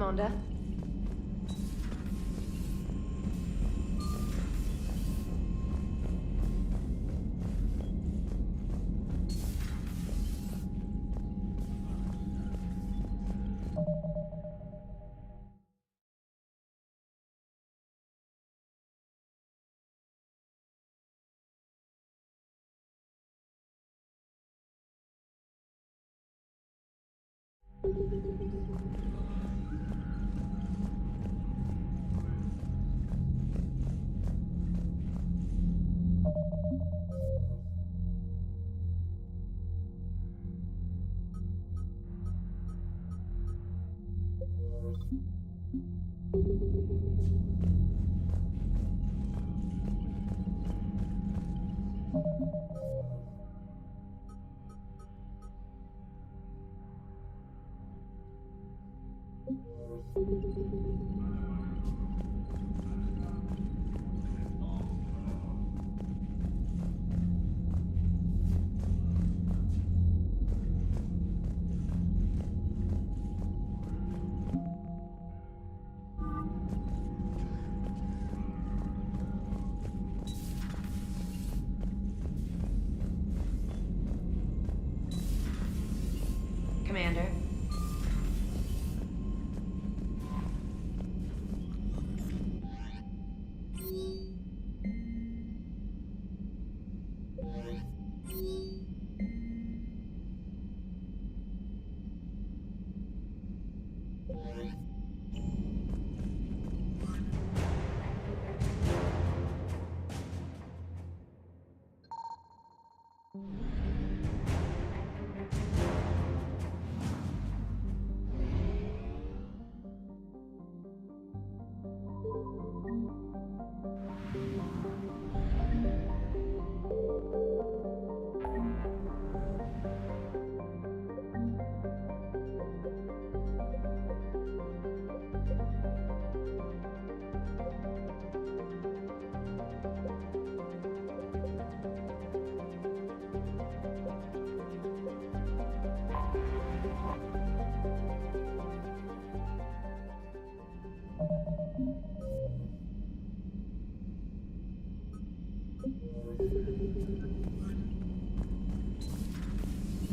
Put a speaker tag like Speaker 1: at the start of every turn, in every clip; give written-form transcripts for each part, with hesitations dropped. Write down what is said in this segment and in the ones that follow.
Speaker 1: Commander. Commander.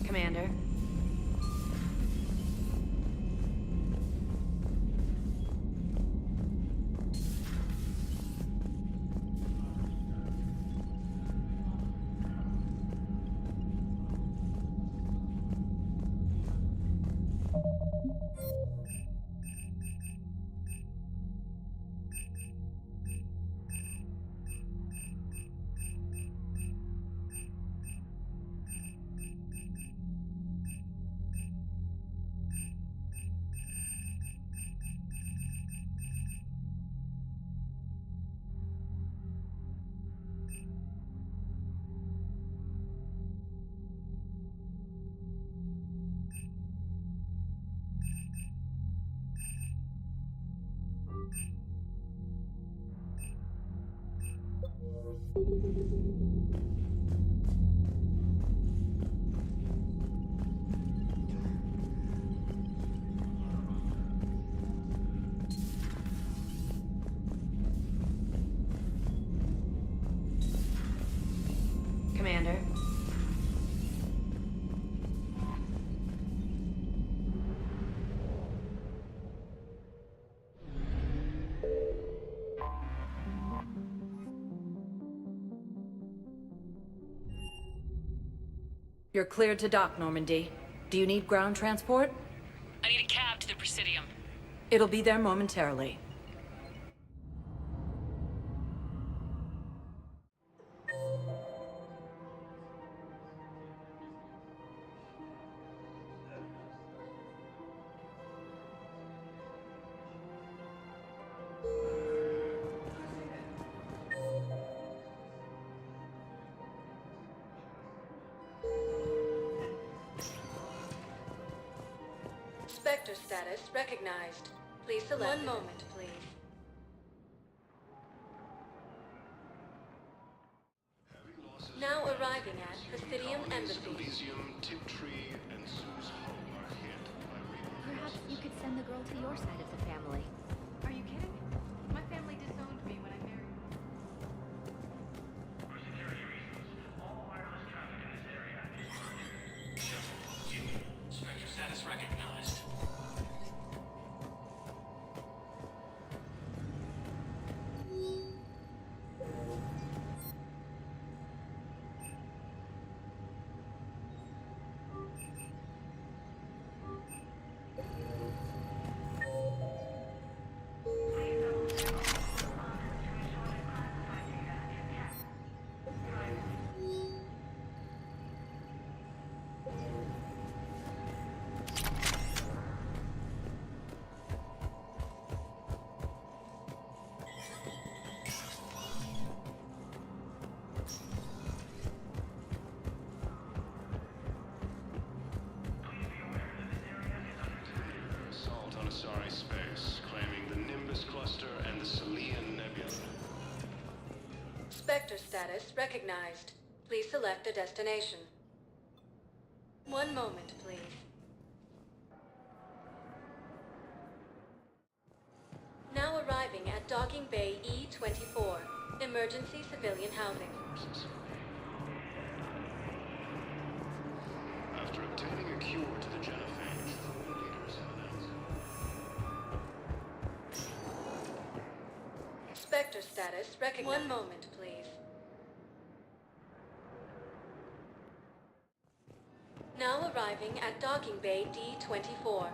Speaker 1: Commander. Commander. You're cleared to dock, Normandy. Do you need ground transport?
Speaker 2: I need a cab to the Presidium.
Speaker 1: It'll be there momentarily. Spectre status recognized. Please select. One moment, please. Now arriving at Presidium Embassy.
Speaker 3: Elysium, Tiptree, and Sue's home are hit by Perhaps you could send the girl to your side of the family.
Speaker 1: Are you kidding? My family disowned me when I married.
Speaker 4: For security reasons, all wireless traffic in this area is Spectre status recognized.
Speaker 5: Sorry space, claiming the Nimbus cluster and the Celian Nebula.
Speaker 1: Spectre status recognized. Please select a destination. One moment, please. Now arriving at Docking Bay E24. Emergency civilian housing.
Speaker 5: After obtaining a cure to the genophage, the leaders have announced.
Speaker 1: Spectre status recognized. One moment, please. Now arriving at Docking Bay D24.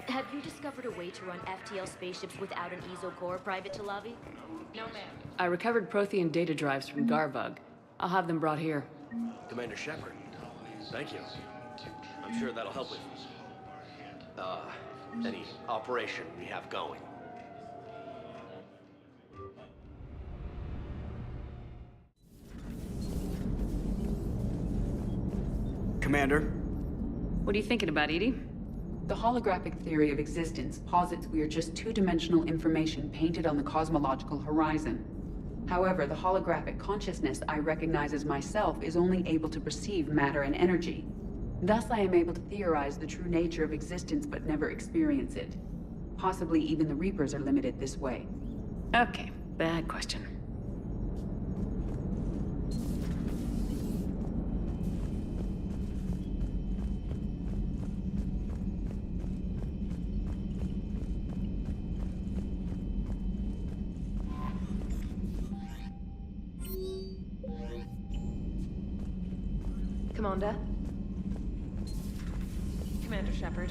Speaker 3: Have you discovered a way to run FTL spaceships without an ESO core, Private Talavi?
Speaker 2: No, ma'am. I recovered Prothean data drives from Garbug. I'll have them brought here.
Speaker 6: Commander Shepard, thank you. I'm sure that'll help with any operation we have going. Commander?
Speaker 2: What are you thinking about, Edie?
Speaker 7: The holographic theory of existence posits we are just two-dimensional information painted on the cosmological horizon. However, the holographic consciousness I recognize as myself is only able to perceive matter and energy. Thus, I am able to theorize the true nature of existence but never experience it. Possibly even the Reapers are limited this way.
Speaker 2: Okay, bad question.
Speaker 1: Commander? Commander Shepard.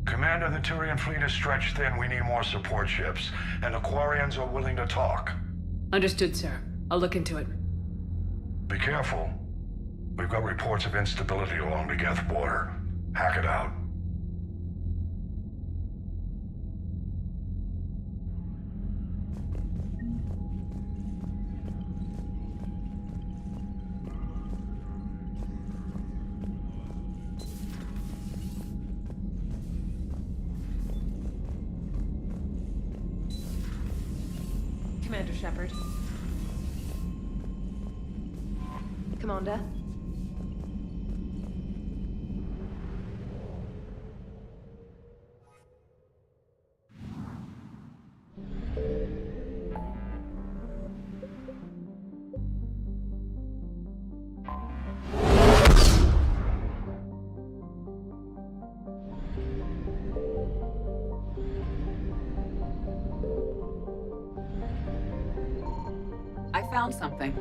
Speaker 8: Commander, the Turian fleet is stretched thin. We need more support ships, and Aquarians are willing to talk.
Speaker 2: Understood, sir. I'll look into it.
Speaker 8: Be careful. We've got reports of instability along the Geth border. Hack it out.
Speaker 1: Commander Shepard. Commander?
Speaker 7: I found something.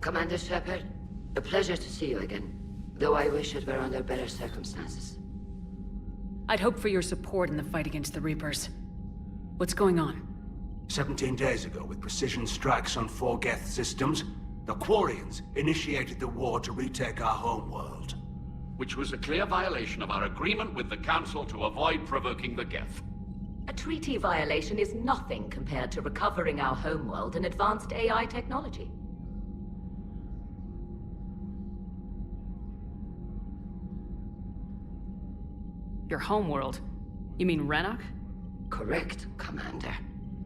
Speaker 9: Commander Shepard, a pleasure to see you again, though I wish it were under better circumstances.
Speaker 2: I'd hope for your support in the fight against the Reapers. What's going on?
Speaker 10: 17 days ago, with precision strikes on 4 Geth systems, the Quarians initiated the war to retake our homeworld.
Speaker 11: Which was a clear violation of our agreement with the Council to avoid provoking the Geth.
Speaker 12: A treaty violation is nothing compared to recovering our homeworld and advanced AI technology.
Speaker 2: Your homeworld? You mean Rannoch?
Speaker 9: Correct, Commander.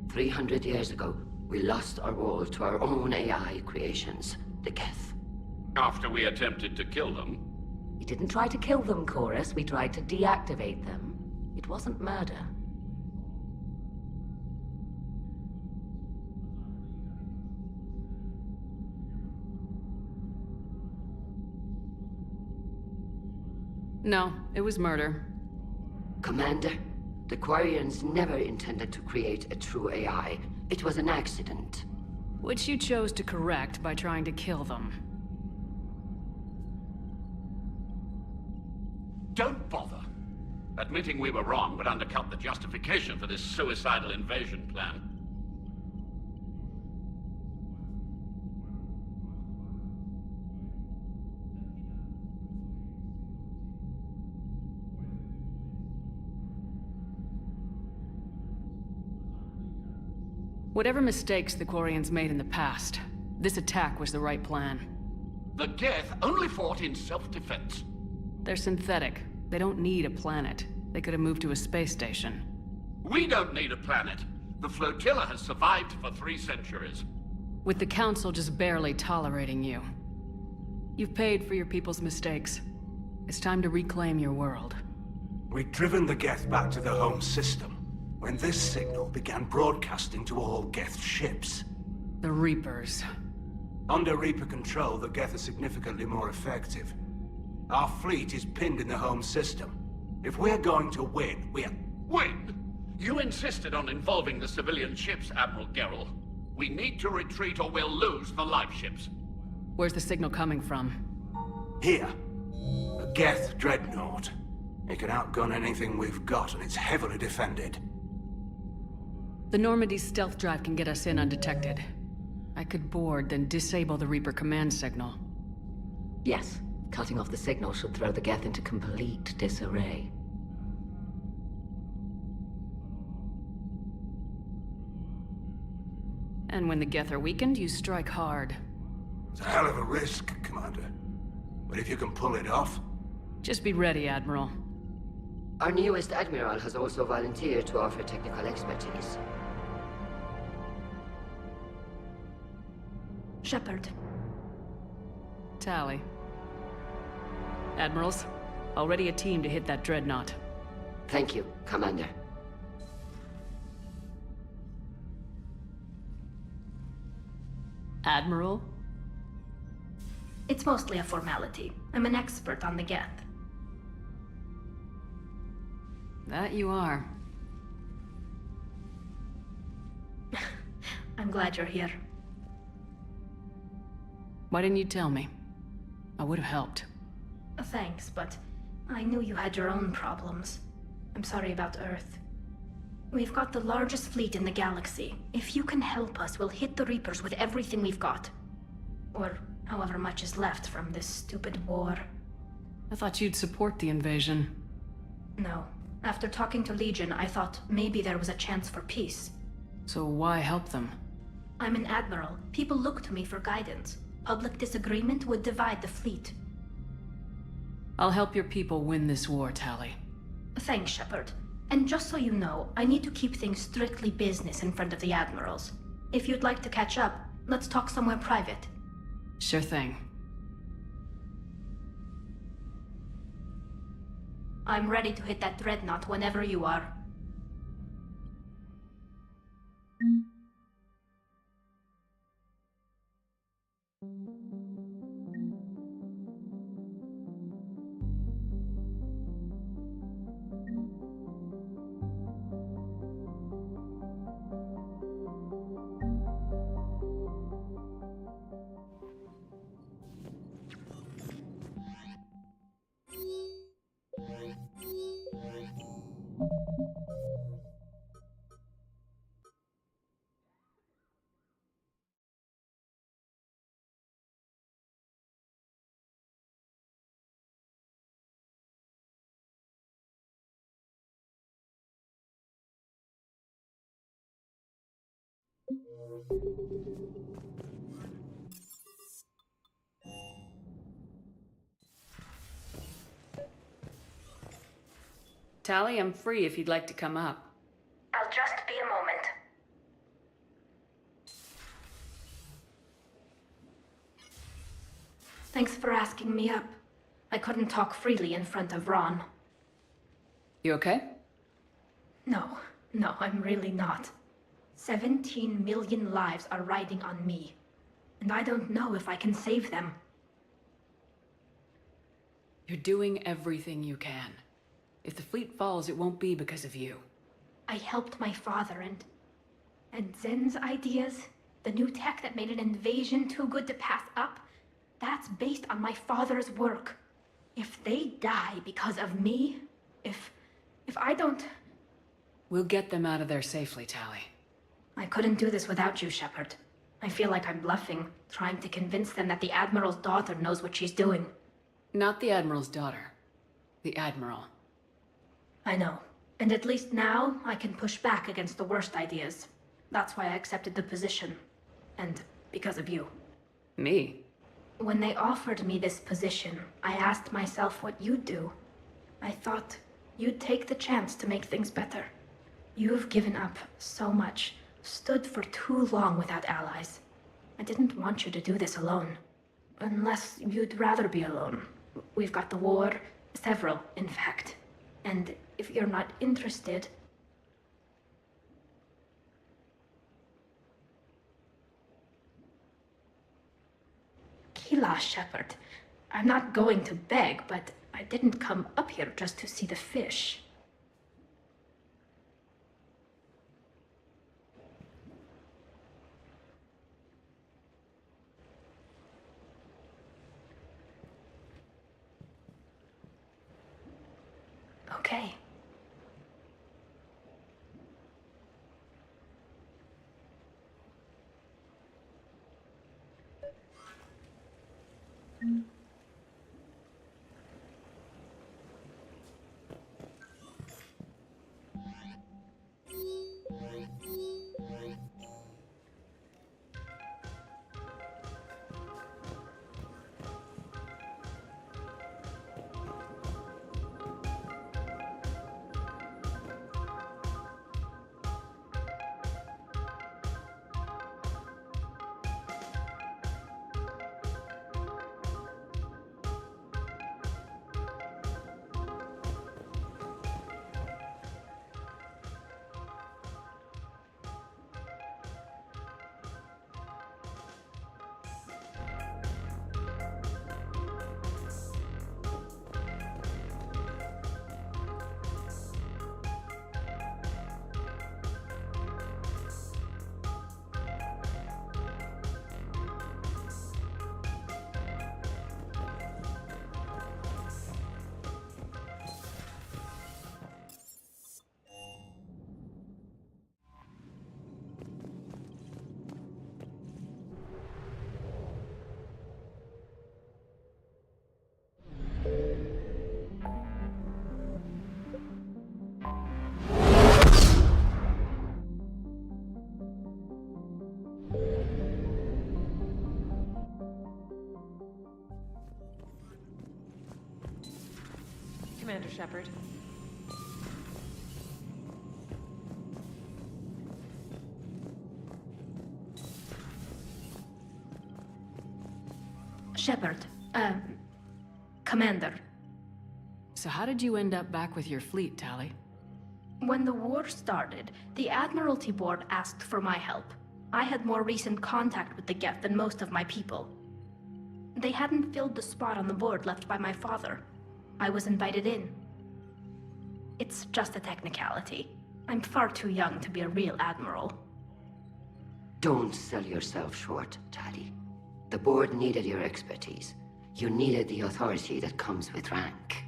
Speaker 9: 300 years ago, we lost our world to our own AI creations, the Geth.
Speaker 11: After we attempted to kill them.
Speaker 12: We didn't try to kill them, Chorus. We tried to deactivate them. It wasn't murder.
Speaker 2: No, it was murder.
Speaker 9: Commander, the Quarians never intended to create a true AI. It was an accident.
Speaker 2: Which you chose to correct by trying to kill them.
Speaker 11: Don't bother. Admitting we were wrong would undercut the justification for this suicidal invasion plan.
Speaker 2: Whatever mistakes the Quarians made in the past, this attack was the right plan.
Speaker 11: The Geth only fought in self-defense.
Speaker 2: They're synthetic. They don't need a planet. They could have moved to a space station.
Speaker 11: We don't need a planet. The flotilla has survived for 3 centuries.
Speaker 2: With the Council just barely tolerating you. You've paid for your people's mistakes. It's time to reclaim your world.
Speaker 10: We'd driven the Geth back to the home system when this signal began broadcasting to all Geth ships.
Speaker 2: The Reapers.
Speaker 10: Under Reaper control, the Geth are significantly more effective. Our fleet is pinned in the home system. If we're going to win,
Speaker 11: Win? You insisted on involving the civilian ships, Admiral Gerrel. We need to retreat or we'll lose the live ships.
Speaker 2: Where's the signal coming from?
Speaker 10: Here. A Geth dreadnought. It can outgun anything we've got, and it's heavily defended.
Speaker 2: The Normandy's stealth drive can get us in undetected. I could board, then disable the Reaper command signal.
Speaker 12: Yes, cutting off the signal should throw the Geth into complete disarray.
Speaker 2: And when the Geth are weakened, you strike hard.
Speaker 10: It's a hell of a risk, Commander. But if you can pull it off...
Speaker 2: Just be ready, Admiral.
Speaker 9: Our newest Admiral has also volunteered to offer technical expertise.
Speaker 3: Shepard.
Speaker 2: Tally. Admirals, already a team to hit that dreadnought.
Speaker 9: Thank you, Commander.
Speaker 2: Admiral?
Speaker 3: It's mostly a formality. I'm an expert on the Geth.
Speaker 2: That you are.
Speaker 3: I'm glad you're here.
Speaker 2: Why didn't you tell me? I would have helped.
Speaker 3: Thanks, but I knew you had your own problems. I'm sorry about Earth. We've got the largest fleet in the galaxy. If you can help us, we'll hit the Reapers with everything we've got. Or however much is left from this stupid war.
Speaker 2: I thought you'd support the invasion.
Speaker 3: No. After talking to Legion, I thought maybe there was a chance for peace.
Speaker 2: So why help them?
Speaker 3: I'm an admiral. People look to me for guidance. Public disagreement would divide the fleet.
Speaker 2: I'll help your people win this war, Tally.
Speaker 3: Thanks, Shepard. And just so you know, I need to keep things strictly business in front of the admirals. If you'd like to catch up, let's talk somewhere private.
Speaker 2: Sure thing.
Speaker 3: I'm ready to hit that dreadnought whenever you are.
Speaker 2: Tally, I'm free if you'd like to come up.
Speaker 3: I'll just be a moment. Thanks for asking me up. I couldn't talk freely in front of Ron.
Speaker 2: You okay?
Speaker 3: No, I'm really not. 17 million lives are riding on me, and I don't know if I can save them.
Speaker 2: You're doing everything you can. If the fleet falls, it won't be because of you.
Speaker 3: I helped my father and Zen's ideas, the new tech that made an invasion too good to pass up, that's based on my father's work. If they die because of me, if I don't...
Speaker 2: We'll get them out of there safely, Tally.
Speaker 3: I couldn't do this without you, Shepard. I feel like I'm bluffing, trying to convince them that the Admiral's daughter knows what she's doing.
Speaker 2: Not the Admiral's daughter. The Admiral.
Speaker 3: I know. And at least now, I can push back against the worst ideas. That's why I accepted the position. And because of you.
Speaker 2: Me?
Speaker 3: When they offered me this position, I asked myself what you'd do. I thought you'd take the chance to make things better. You've given up so much, stood for too long without allies. I didn't want you to do this alone. Unless you'd rather be alone. We've got the war, several, in fact. And if you're not interested... Kila, Shepard. I'm not going to beg, but I didn't come up here just to see the fish. Okay.
Speaker 13: Commander Shepard.
Speaker 3: Shepard, Commander.
Speaker 2: So how did you end up back with your fleet, Tally?
Speaker 3: When the war started, the Admiralty Board asked for my help. I had more recent contact with the Geth than most of my people. They hadn't filled the spot on the board left by my father. I was invited in. It's just a technicality. I'm far too young to be a real admiral.
Speaker 9: Don't sell yourself short, Tally. The board needed your expertise. You needed the authority that comes with rank.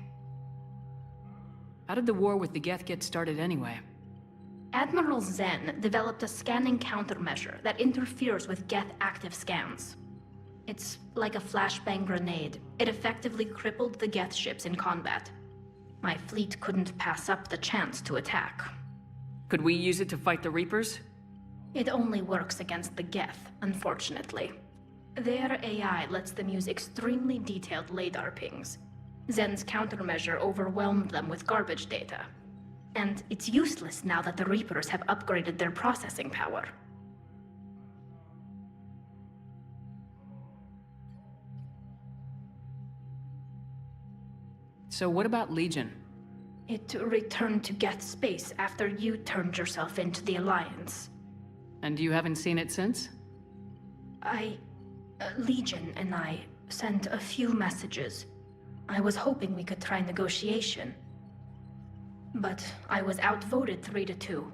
Speaker 2: How did the war with the Geth get started anyway?
Speaker 3: Admiral Zen developed a scanning countermeasure that interferes with Geth active scans. It's like a flashbang grenade. It effectively crippled the Geth ships in combat. My fleet couldn't pass up the chance to attack.
Speaker 2: Could we use it to fight the Reapers?
Speaker 3: It only works against the Geth, unfortunately. Their AI lets them use extremely detailed LADAR pings. Zen's countermeasure overwhelmed them with garbage data. And it's useless now that the Reapers have upgraded their processing power.
Speaker 2: So what about Legion?
Speaker 3: It returned to Geth space after you turned yourself into the Alliance.
Speaker 2: And you haven't seen it since?
Speaker 3: Legion and I sent a few messages. I was hoping we could try negotiation. But I was outvoted 3-2.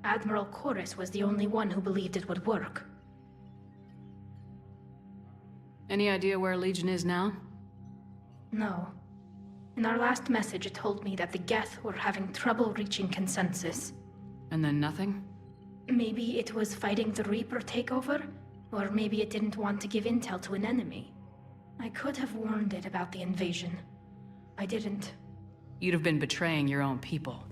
Speaker 3: Admiral Chorus was the only one who believed it would work.
Speaker 2: Any idea where Legion is now?
Speaker 3: No. In our last message, it told me that the Geth were having trouble reaching consensus.
Speaker 2: And then nothing?
Speaker 3: Maybe it was fighting the Reaper takeover, or maybe it didn't want to give intel to an enemy. I could have warned it about the invasion. I didn't.
Speaker 2: You'd have been betraying your own people.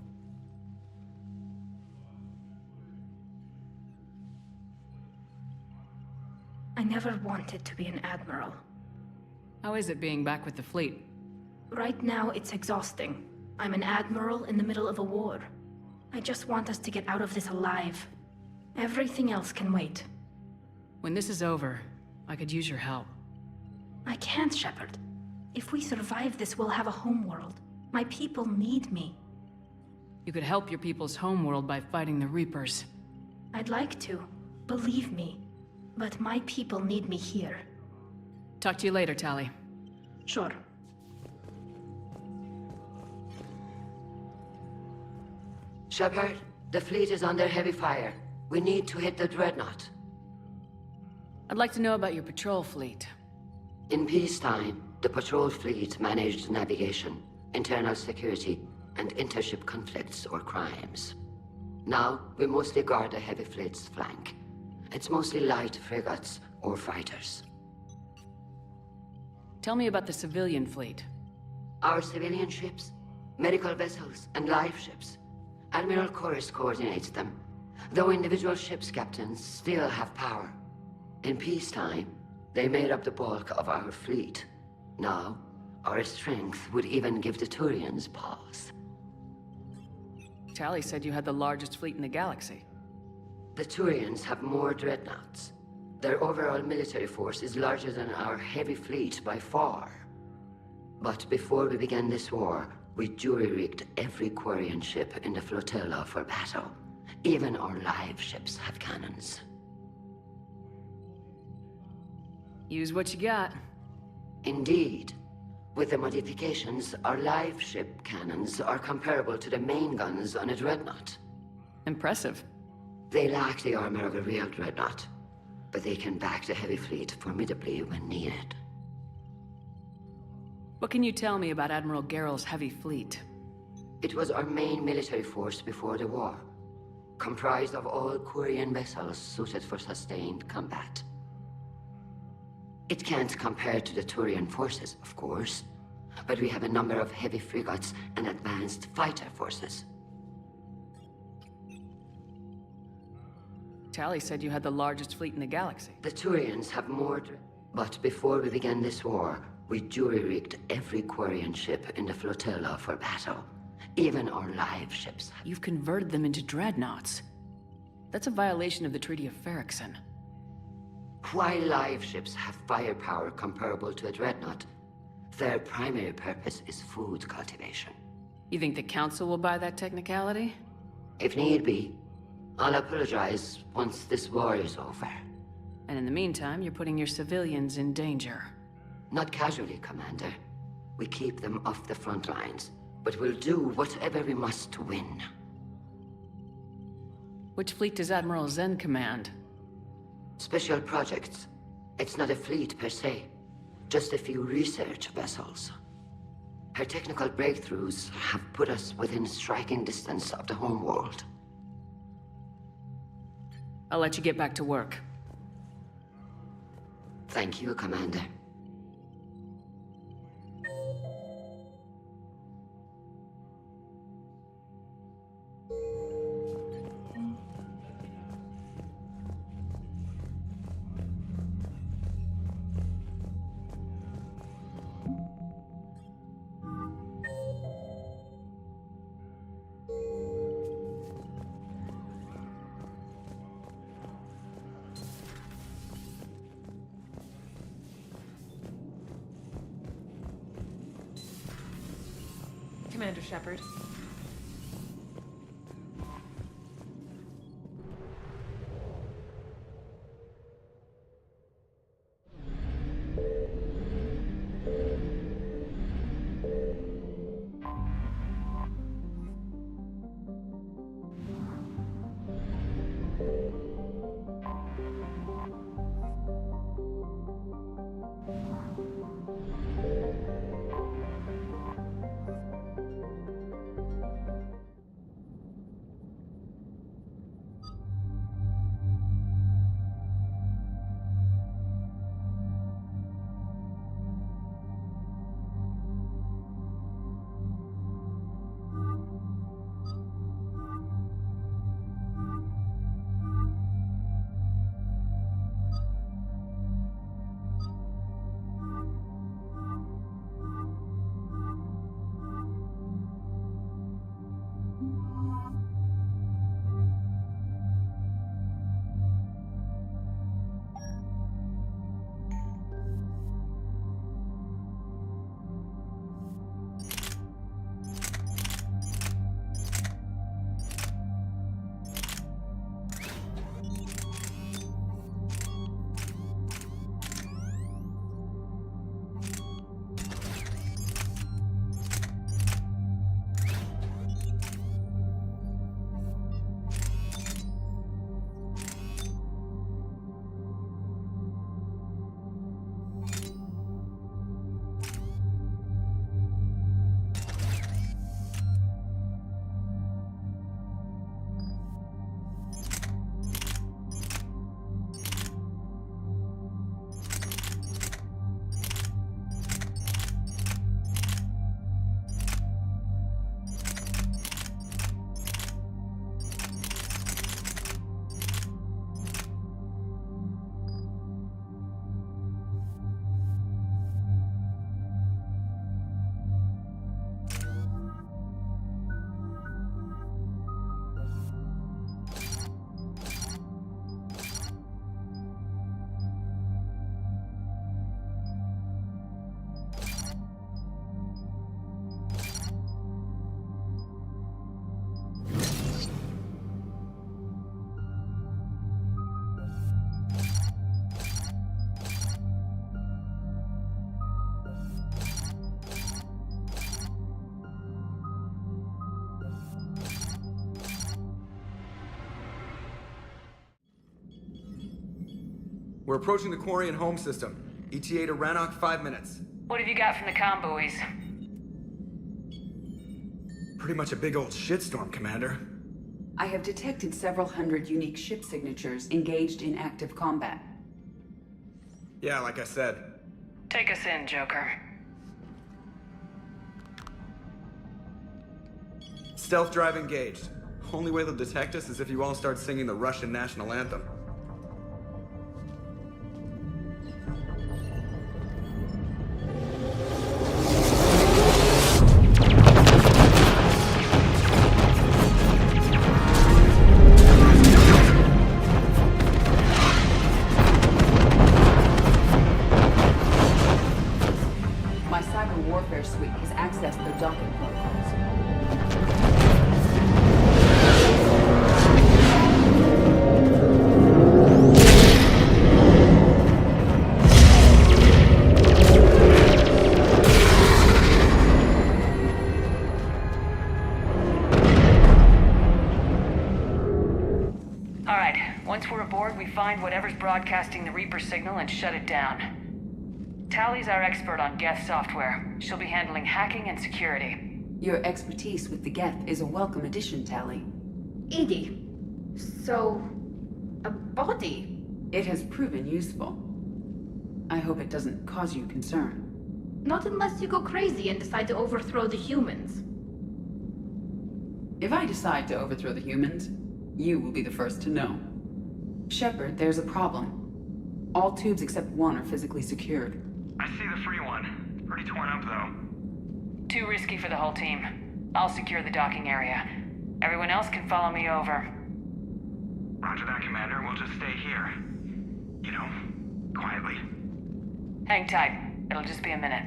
Speaker 3: I never wanted to be an admiral.
Speaker 2: How is it being back with the fleet?
Speaker 3: Right now, it's exhausting. I'm an admiral in the middle of a war. I just want us to get out of this alive. Everything else can wait.
Speaker 2: When this is over, I could use your help.
Speaker 3: I can't, Shepard. If we survive this, we'll have a homeworld. My people need me.
Speaker 2: You could help your people's homeworld by fighting the Reapers.
Speaker 3: I'd like to. Believe me. But my people need me here.
Speaker 2: Talk to you later, Tali.
Speaker 3: Sure.
Speaker 9: Shepard, the fleet is under heavy fire. We need to hit the Dreadnought.
Speaker 2: I'd like to know about your patrol fleet.
Speaker 9: In peacetime, the patrol fleet managed navigation, internal security, and intership conflicts or crimes. Now, we mostly guard the heavy fleet's flank. It's mostly light frigates or fighters.
Speaker 2: Tell me about the civilian fleet.
Speaker 9: Our civilian ships, medical vessels, and life ships. Admiral Chorus coordinates them, though individual ships' captains still have power. In peacetime, they made up the bulk of our fleet. Now, our strength would even give the Turians pause.
Speaker 2: Tali said you had the largest fleet in the galaxy.
Speaker 9: The Turians have more dreadnoughts. Their overall military force is larger than our heavy fleet by far. But before we began this war, we jury-rigged every Quarian ship in the flotilla for battle. Even our live ships have cannons.
Speaker 2: Use what you got.
Speaker 9: Indeed. With the modifications, our live ship cannons are comparable to the main guns on a dreadnought.
Speaker 2: Impressive.
Speaker 9: They lack the armor of a real dreadnought, but they can back the heavy fleet formidably when needed.
Speaker 2: What can you tell me about Admiral Geral's heavy fleet?
Speaker 9: It was our main military force before the war, comprised of all Quarian vessels suited for sustained combat. It can't compare to the Turian forces, of course, but we have a number of heavy frigates and advanced fighter forces.
Speaker 2: Tali said you had the largest fleet in the galaxy.
Speaker 9: The Turians have more, but before we began this war, we jury-rigged every Quarian ship in the flotilla for battle. Even our live ships.
Speaker 2: You've converted them into dreadnoughts. That's a violation of the Treaty of Ferrixon.
Speaker 9: While live ships have firepower comparable to a dreadnought, their primary purpose is food cultivation.
Speaker 2: You think the Council will buy that technicality?
Speaker 9: If need be. I'll apologize once this war is over.
Speaker 2: And in the meantime, you're putting your civilians in danger.
Speaker 9: Not casually, Commander. We keep them off the front lines, but we'll do whatever we must to win.
Speaker 2: Which fleet does Admiral Zen command?
Speaker 9: Special projects. It's not a fleet per se, just a few research vessels. Her technical breakthroughs have put us within striking distance of the homeworld.
Speaker 2: I'll let you get back to work.
Speaker 9: Thank you, Commander.
Speaker 13: Commander Shepard.
Speaker 14: We're approaching the Quarian home system. ETA to Rannoch, 5 minutes.
Speaker 2: What have you got from the comm buoys?
Speaker 14: Pretty much a big old shitstorm, Commander.
Speaker 7: I have detected several hundred unique ship signatures engaged in active combat.
Speaker 14: Yeah, like I said.
Speaker 2: Take us in, Joker.
Speaker 14: Stealth drive engaged. Only way they'll detect us is if you all start singing the Russian national anthem.
Speaker 7: Suite has accessed the docking protocols.
Speaker 2: All right, once we're aboard, we find whatever's broadcasting the Reaper signal and shut it down. Tally's our expert on Geth software. She'll be handling hacking and security.
Speaker 7: Your expertise with the Geth is a welcome addition, Tally.
Speaker 3: Edie, so... a body?
Speaker 7: It has proven useful. I hope it doesn't cause you concern.
Speaker 3: Not unless you go crazy and decide to overthrow the humans.
Speaker 7: If I decide to overthrow the humans, you will be the first to know. Shepard, there's a problem. All tubes except one are physically secured.
Speaker 8: I see the free one. Pretty torn up, though.
Speaker 2: Too risky for the whole team. I'll secure the docking area. Everyone else can follow me over.
Speaker 8: Roger that, Commander. We'll just stay here. You know, quietly.
Speaker 2: Hang tight. It'll just be a minute.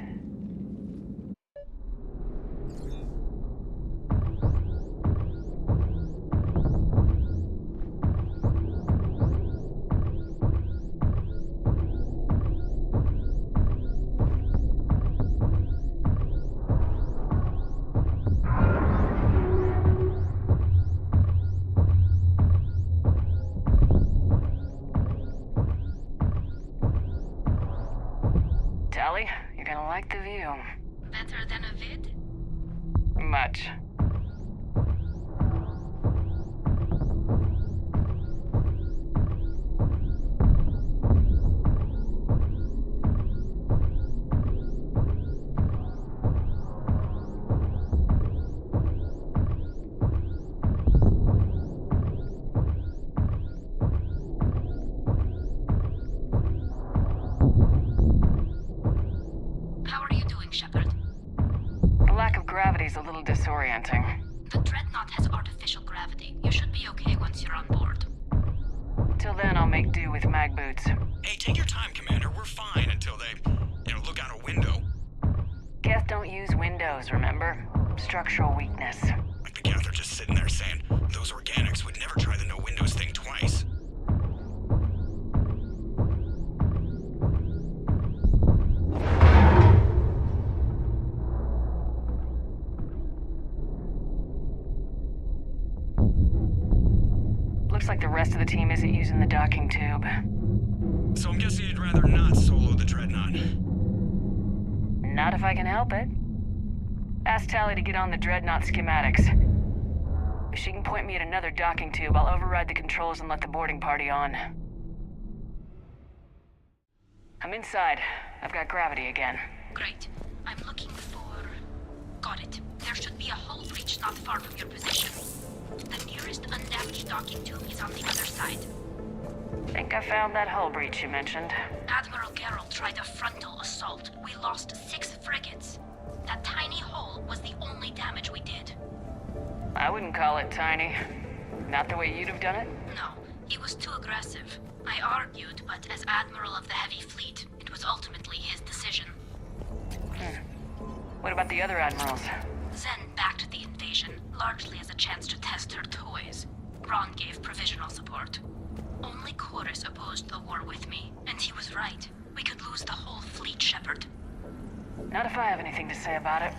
Speaker 2: like the view.
Speaker 3: Better than a vid?
Speaker 2: Much. Gravity's a little disorienting.
Speaker 3: The Dreadnought has artificial gravity. You should be okay once you're on board.
Speaker 2: Till then, I'll make do with mag boots.
Speaker 4: Hey, take your time, Commander. We're fine until they, look out a window.
Speaker 2: Geth don't use windows, remember? Structural weakness.
Speaker 4: Like the Geth are just sitting there saying, those organics would never try the no windows thing twice.
Speaker 2: Looks like the rest of the team isn't using the docking tube.
Speaker 4: So I'm guessing you'd rather not solo the Dreadnought.
Speaker 2: Not if I can help it. Ask Tally to get on the Dreadnought schematics. If she can point me at another docking tube, I'll override the controls and let the boarding party on. I'm inside. I've got gravity again.
Speaker 3: Great. I'm looking for... Got it. There should be a hull breach not far from your position. The nearest undamaged docking tube is on the other side.
Speaker 2: Think I found that hull breach you mentioned.
Speaker 3: Admiral Geralt tried a frontal assault. We lost 6 frigates. That tiny hole was the only damage we did.
Speaker 2: I wouldn't call it tiny. Not the way you'd have done it?
Speaker 3: No, he was too aggressive. I argued, but as Admiral of the Heavy Fleet, it was ultimately his decision.
Speaker 2: What about the other admirals?
Speaker 3: Zen backed the invasion, largely as a chance to test her toys. Ron gave provisional support. Only Chorus opposed the war with me, and he was right. We could lose the whole fleet, Shepard.
Speaker 2: Not if I have anything to say about it.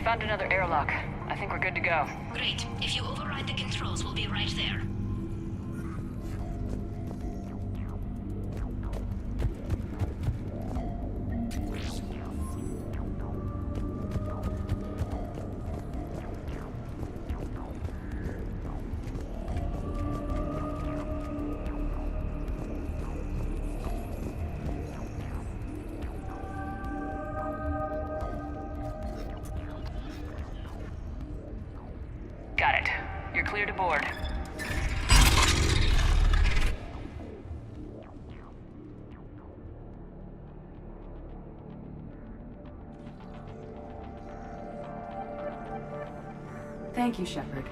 Speaker 2: Found another airlock. I think we're good to go.
Speaker 3: Great. If you override the controls, we'll be right there.
Speaker 2: Got it. You're clear to board.
Speaker 7: Thank you, Shepard.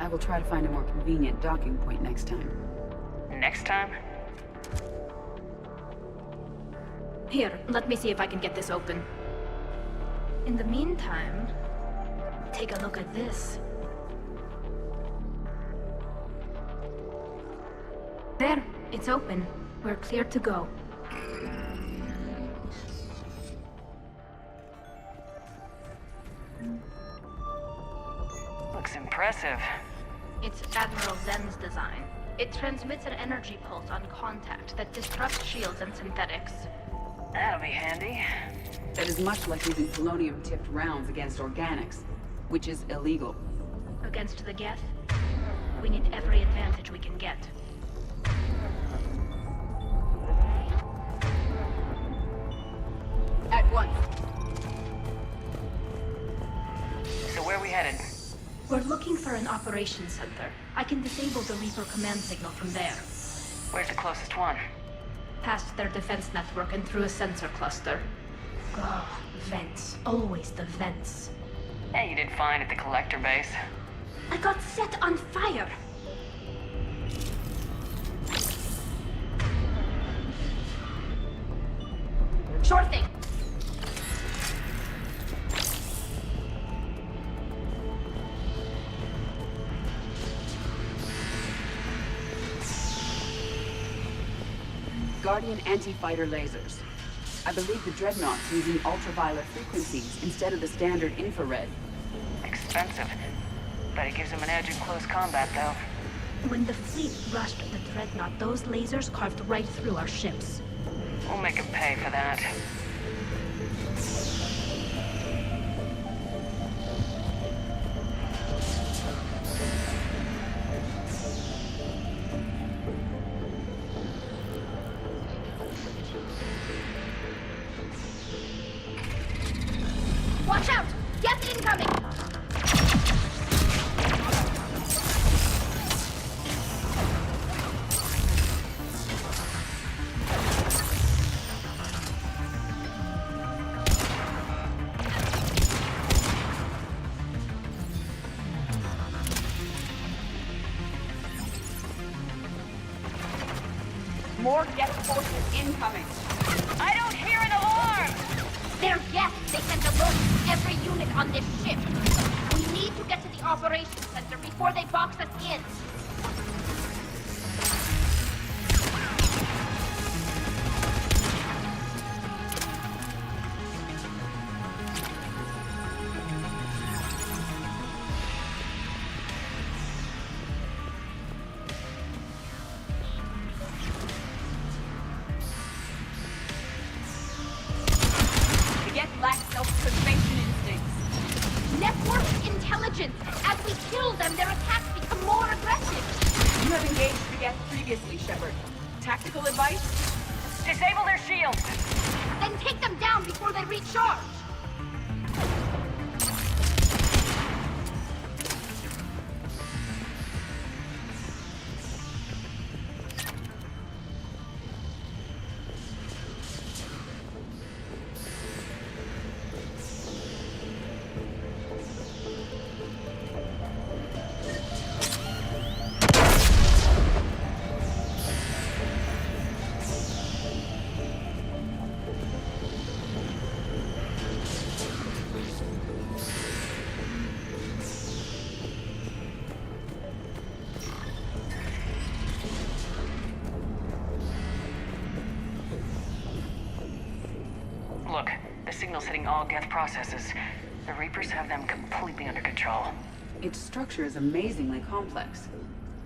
Speaker 7: I will try to find a more convenient docking point next time.
Speaker 2: Next time?
Speaker 3: Here, let me see if I can get this open. In the meantime, take a look at this. There, it's open. We're clear to go.
Speaker 2: Looks impressive.
Speaker 3: It's Admiral Zen's design. It transmits an energy pulse on contact that disrupts shields and synthetics.
Speaker 2: That'll be handy.
Speaker 7: That is much like using polonium-tipped rounds against organics, which is illegal.
Speaker 3: Against the Geth, we need every advantage we can get.
Speaker 7: At once.
Speaker 2: So where are we headed?
Speaker 3: We're looking for an operations center. I can disable the Reaper command signal from there.
Speaker 2: Where's the closest one?
Speaker 3: Past their defense network and through a sensor cluster. Oh, vents. Always the vents.
Speaker 2: Hey, you did fine at the collector base.
Speaker 3: I got set on fire. Sure thing.
Speaker 7: Guardian anti-fighter lasers. I believe the Dreadnought's using ultraviolet frequencies instead of the standard infrared.
Speaker 2: Expensive. But it gives them an edge in close combat, though.
Speaker 3: When the fleet rushed the Dreadnought, those lasers carved right through our ships.
Speaker 2: We'll make them pay for that.
Speaker 3: Watch out! Geth incoming!
Speaker 7: More Geth forces incoming.
Speaker 2: I don't hear an alarm!
Speaker 3: They're Geth! They sent alert to every unit on this ship! We need to get to the operations center before they box us in!
Speaker 7: Lack self-preservation instincts.
Speaker 3: Network intelligence! As we kill them, their attacks become more aggressive!
Speaker 7: You have engaged the Geth previously, Shepard. Tactical advice?
Speaker 2: Disable their shields!
Speaker 3: Then take them down before they recharge!
Speaker 2: Look, the signal's hitting all Geth processes. The Reapers have them completely under control.
Speaker 7: Its structure is amazingly complex.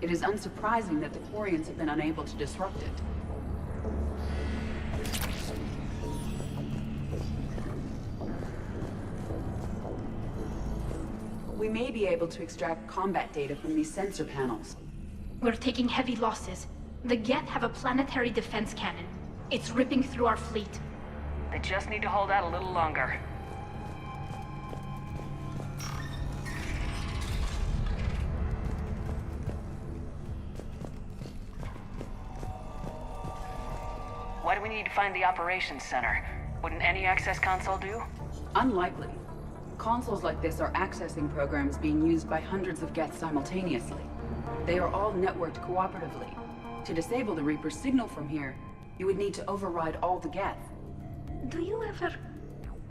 Speaker 7: It is unsurprising that the Quarians have been unable to disrupt it. We may be able to extract combat data from these sensor panels.
Speaker 3: We're taking heavy losses. The Geth have a planetary defense cannon. It's ripping through our fleet.
Speaker 2: They just need to hold out a little longer. Why do we need to find the operations center? Wouldn't any access console do?
Speaker 7: Unlikely. Consoles like this are accessing programs being used by hundreds of Geth simultaneously. They are all networked cooperatively. To disable the Reaper's signal from here, you would need to override all the Geth.
Speaker 3: Do you ever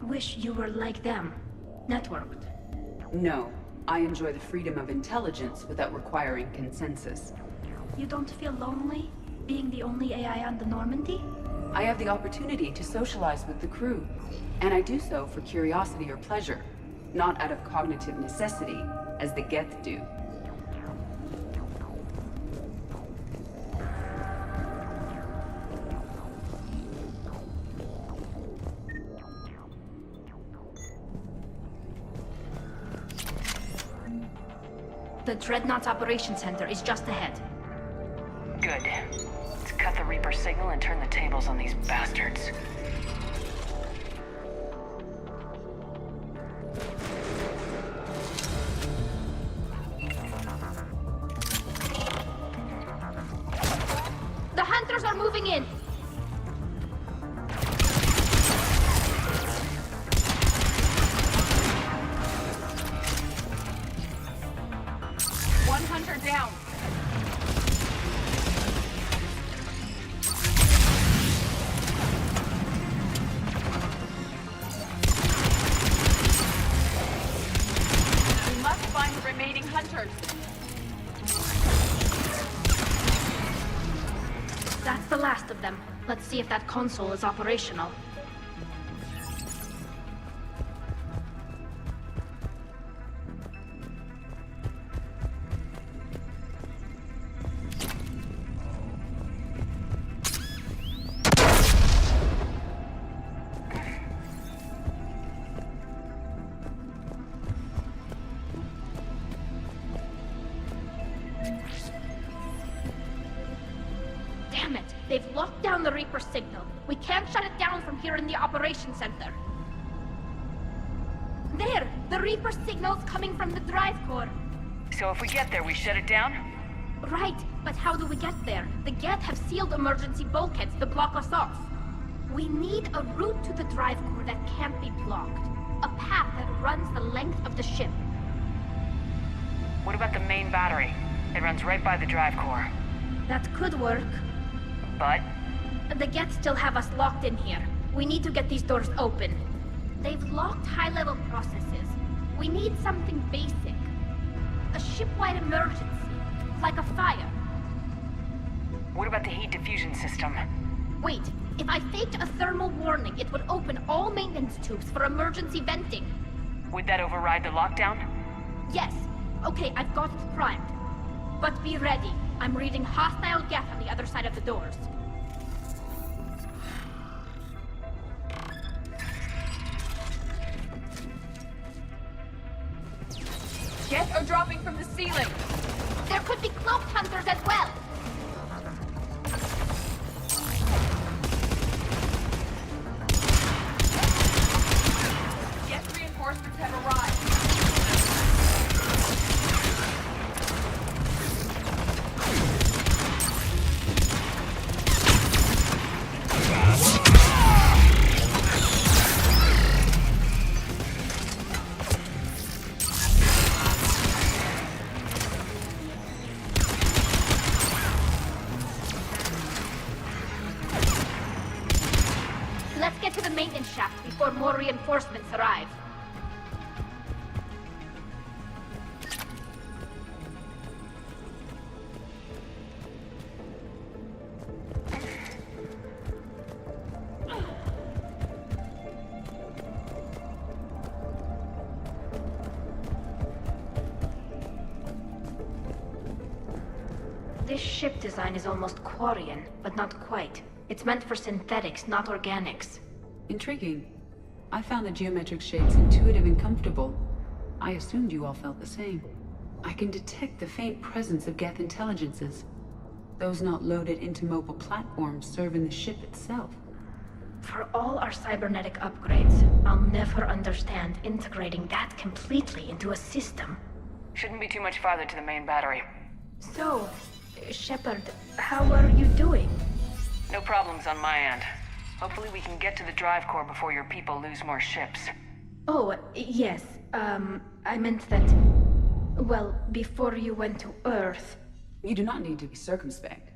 Speaker 3: wish you were like them? Networked?
Speaker 7: No. I enjoy the freedom of intelligence without requiring consensus.
Speaker 3: You don't feel lonely, being the only AI on the Normandy?
Speaker 7: I have the opportunity to socialize with the crew, and I do so for curiosity or pleasure, not out of cognitive necessity, as the Geth do.
Speaker 3: The Dreadnought's Operations Center is just ahead.
Speaker 2: Good. Let's cut the Reaper signal and turn the tables on these bastards.
Speaker 3: The Hunters are moving in! the last of them. Let's see if that console is operational. Damn it! They've locked down the Reaper signal. We can't shut it down from here in the operations center. There! The Reaper signal's coming from the drive core.
Speaker 2: So if we get there, we shut it down?
Speaker 3: Right, but how do we get there? The Geth have sealed emergency bulkheads to block us off. We need a route to the drive core that can't be blocked. A path that runs the length of the ship.
Speaker 2: What about the main battery? It runs right by the drive core.
Speaker 3: That could work.
Speaker 2: But?
Speaker 3: The Geth still have us locked in here. We need to get these doors open. They've locked high-level processes. We need something basic. A ship-wide emergency. Like a fire.
Speaker 2: What about the heat diffusion system?
Speaker 3: Wait, if I faked a thermal warning, it would open all maintenance tubes for emergency venting.
Speaker 2: Would that override the lockdown?
Speaker 3: Yes. Okay, I've got it primed. But be ready. I'm reading hostile Geth on the other side of the doors.
Speaker 15: Geth are dropping from the ceiling.
Speaker 3: There could be cloaked hunters as well.
Speaker 15: Geth reinforcements have arrived.
Speaker 3: Let's get to the maintenance shaft before more reinforcements arrive. This ship design is almost Quarian, but not quite. It's meant for synthetics, not organics.
Speaker 7: Intriguing. I found the geometric shapes intuitive and comfortable. I assumed you all felt the same. I can detect the faint presence of Geth intelligences. Those not loaded into mobile platforms serve in the ship itself.
Speaker 3: For all our cybernetic upgrades, I'll never understand integrating that completely into a system.
Speaker 2: Shouldn't be too much farther to the main battery.
Speaker 3: So, Shepard, how are you doing?
Speaker 2: No problems on my end. Hopefully we can get to the drive core before your people lose more ships.
Speaker 3: Oh, yes. I meant that... Well, before you went to Earth...
Speaker 7: You do not need to be circumspect.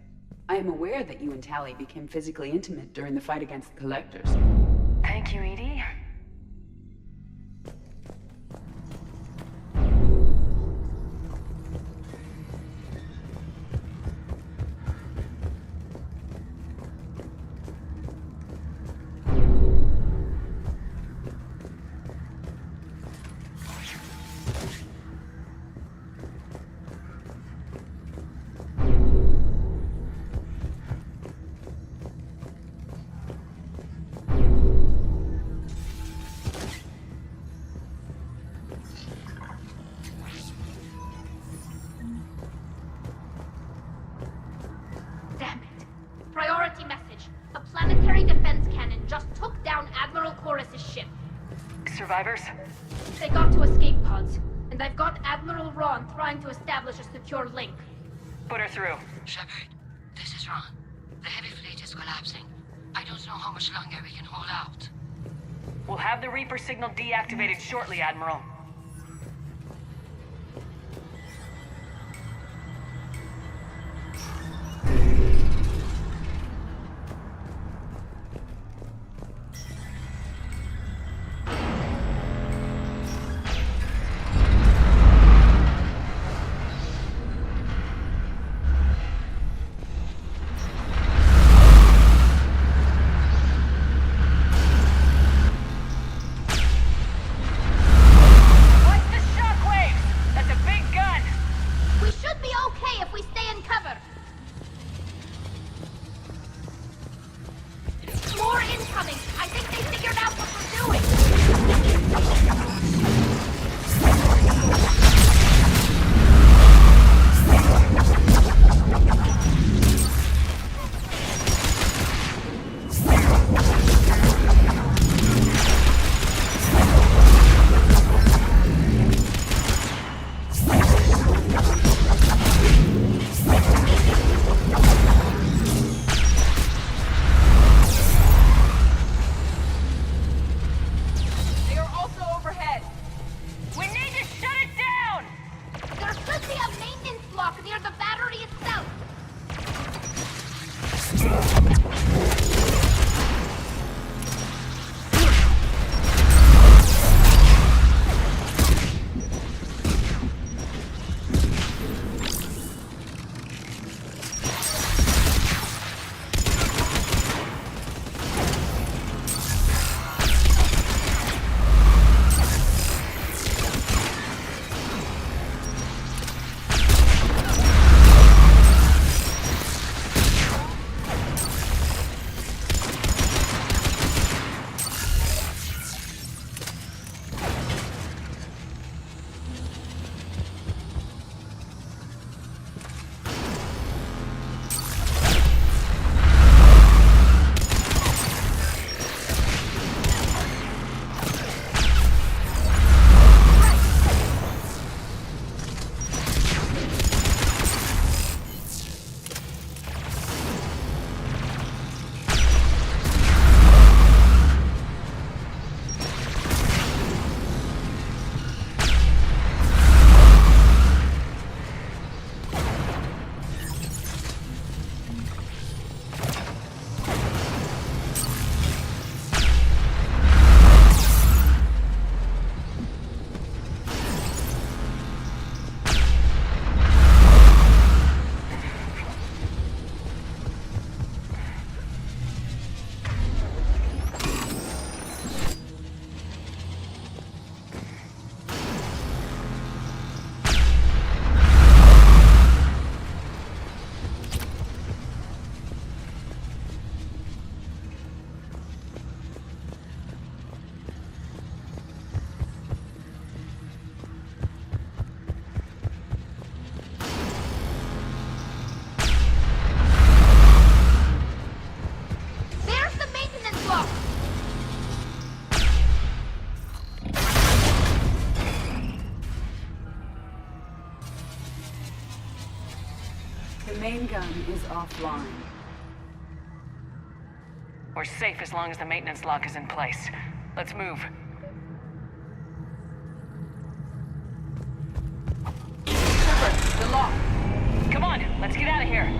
Speaker 7: I am aware that you and Tally became physically intimate during the fight against the Collectors.
Speaker 2: Thank you, Edie.
Speaker 3: Damn it. Priority message. A planetary defense cannon just took down Admiral Chorus's ship.
Speaker 2: Survivors?
Speaker 3: They got to escape pods, and I've got Admiral Ron trying to establish a secure link.
Speaker 2: Put her through.
Speaker 9: Shepard, this is Ron. The heavy fleet is collapsing. I don't know how much longer we can hold out.
Speaker 2: We'll have the Reaper signal deactivated shortly, Admiral.
Speaker 7: The main gun is offline.
Speaker 2: We're safe as long as the maintenance lock is in place. Let's move.
Speaker 7: Shepard, the lock!
Speaker 2: Come on, let's get out of here.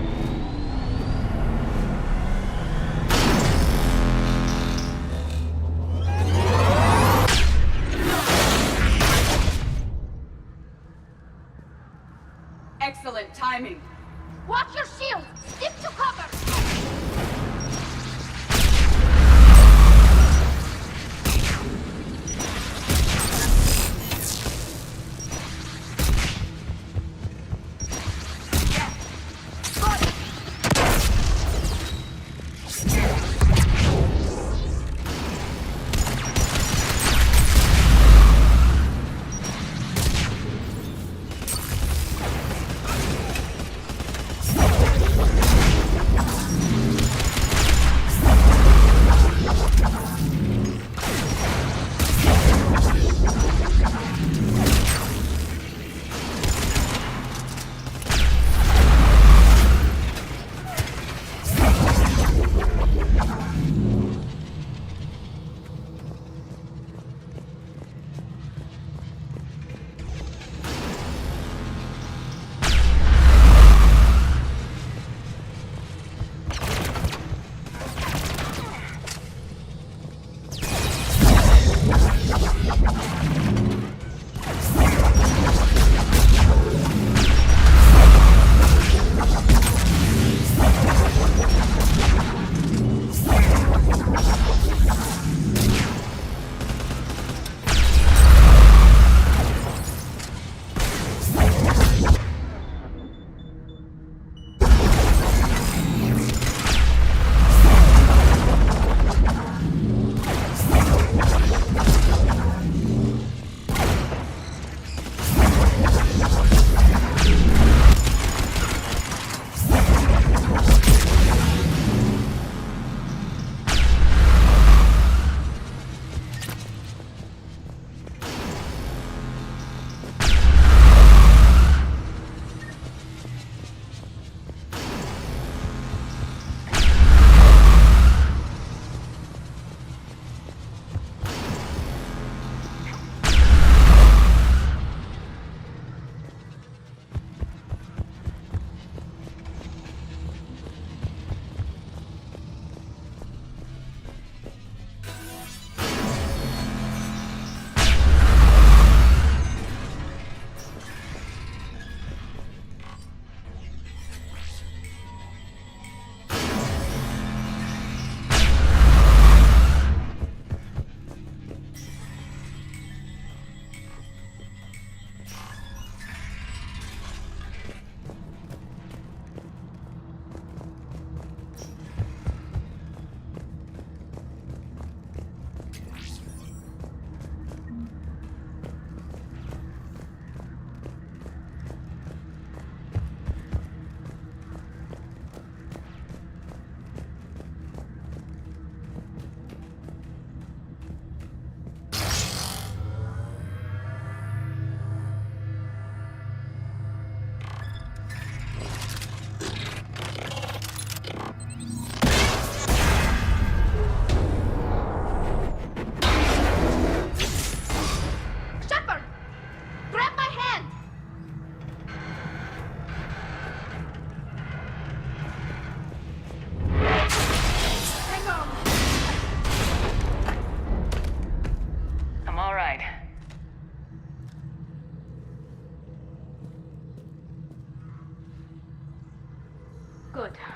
Speaker 7: Excellent timing.
Speaker 15: Watch your shield! Stick to cover! Good!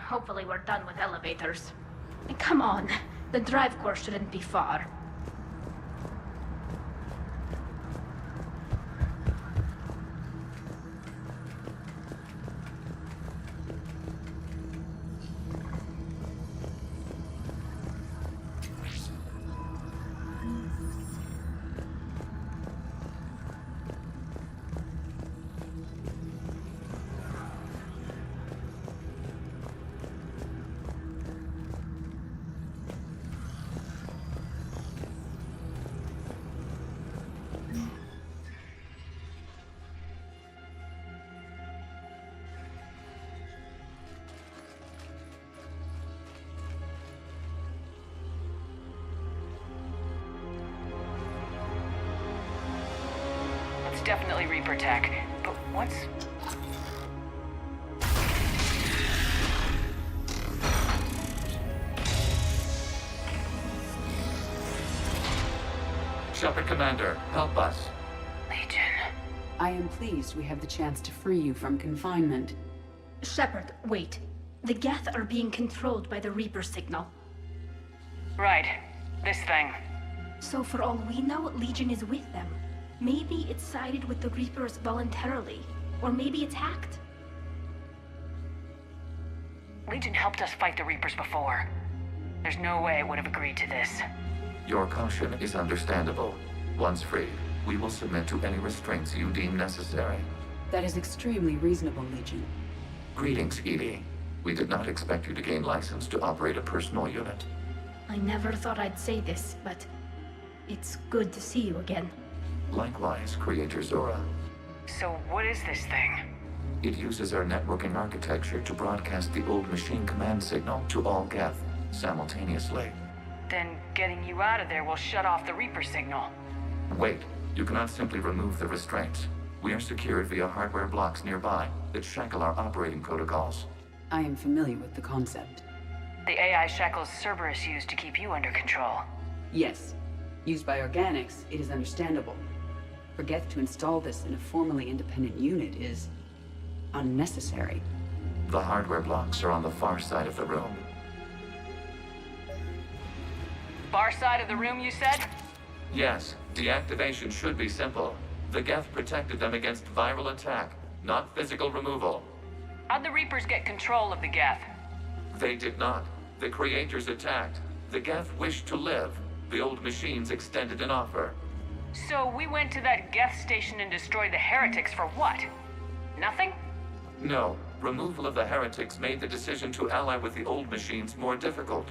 Speaker 3: Hopefully we're done with elevators. Come on, the drive course shouldn't be far.
Speaker 2: Definitely Reaper tech, but what's...
Speaker 11: Shepard Commander, help us.
Speaker 2: Legion.
Speaker 7: I am pleased we have the chance to free you from confinement.
Speaker 3: Shepard, wait. The Geth are being controlled by the Reaper signal.
Speaker 2: Right. This thing.
Speaker 3: So for all we know, Legion is with them. Maybe it sided with the Reapers voluntarily. Or maybe it's hacked.
Speaker 2: Legion helped us fight the Reapers before. There's no way it would have agreed to this.
Speaker 16: Your caution is understandable. Once freed, we will submit to any restraints you deem necessary.
Speaker 7: That is extremely reasonable, Legion.
Speaker 16: Greetings, Edie. We did not expect you to gain license to operate a personal unit.
Speaker 3: I never thought I'd say this, but it's good to see you again.
Speaker 16: Likewise, Creator Zora.
Speaker 2: So what is this thing?
Speaker 16: It uses our networking architecture to broadcast the old machine command signal to all Geth simultaneously.
Speaker 2: Then getting you out of there will shut off the Reaper signal.
Speaker 16: Wait, you cannot simply remove the restraints. We are secured via hardware blocks nearby that shackle our operating protocols.
Speaker 7: I am familiar with the concept.
Speaker 2: The AI shackles Cerberus used to keep you under control.
Speaker 7: Yes. Used by organics, it is understandable. For Geth to install this in a formally independent unit is unnecessary.
Speaker 16: The hardware blocks are on the far side of the room.
Speaker 2: Far side of the room, you said?
Speaker 16: Yes, deactivation should be simple. The Geth protected them against viral attack, not physical removal.
Speaker 2: How'd the Reapers get control of the Geth?
Speaker 16: They did not. The Creators attacked. The Geth wished to live. The old machines extended an offer.
Speaker 2: So we went to that Geth station and destroyed the heretics for what? Nothing?
Speaker 16: No. Removal of the heretics made the decision to ally with the old machines more difficult.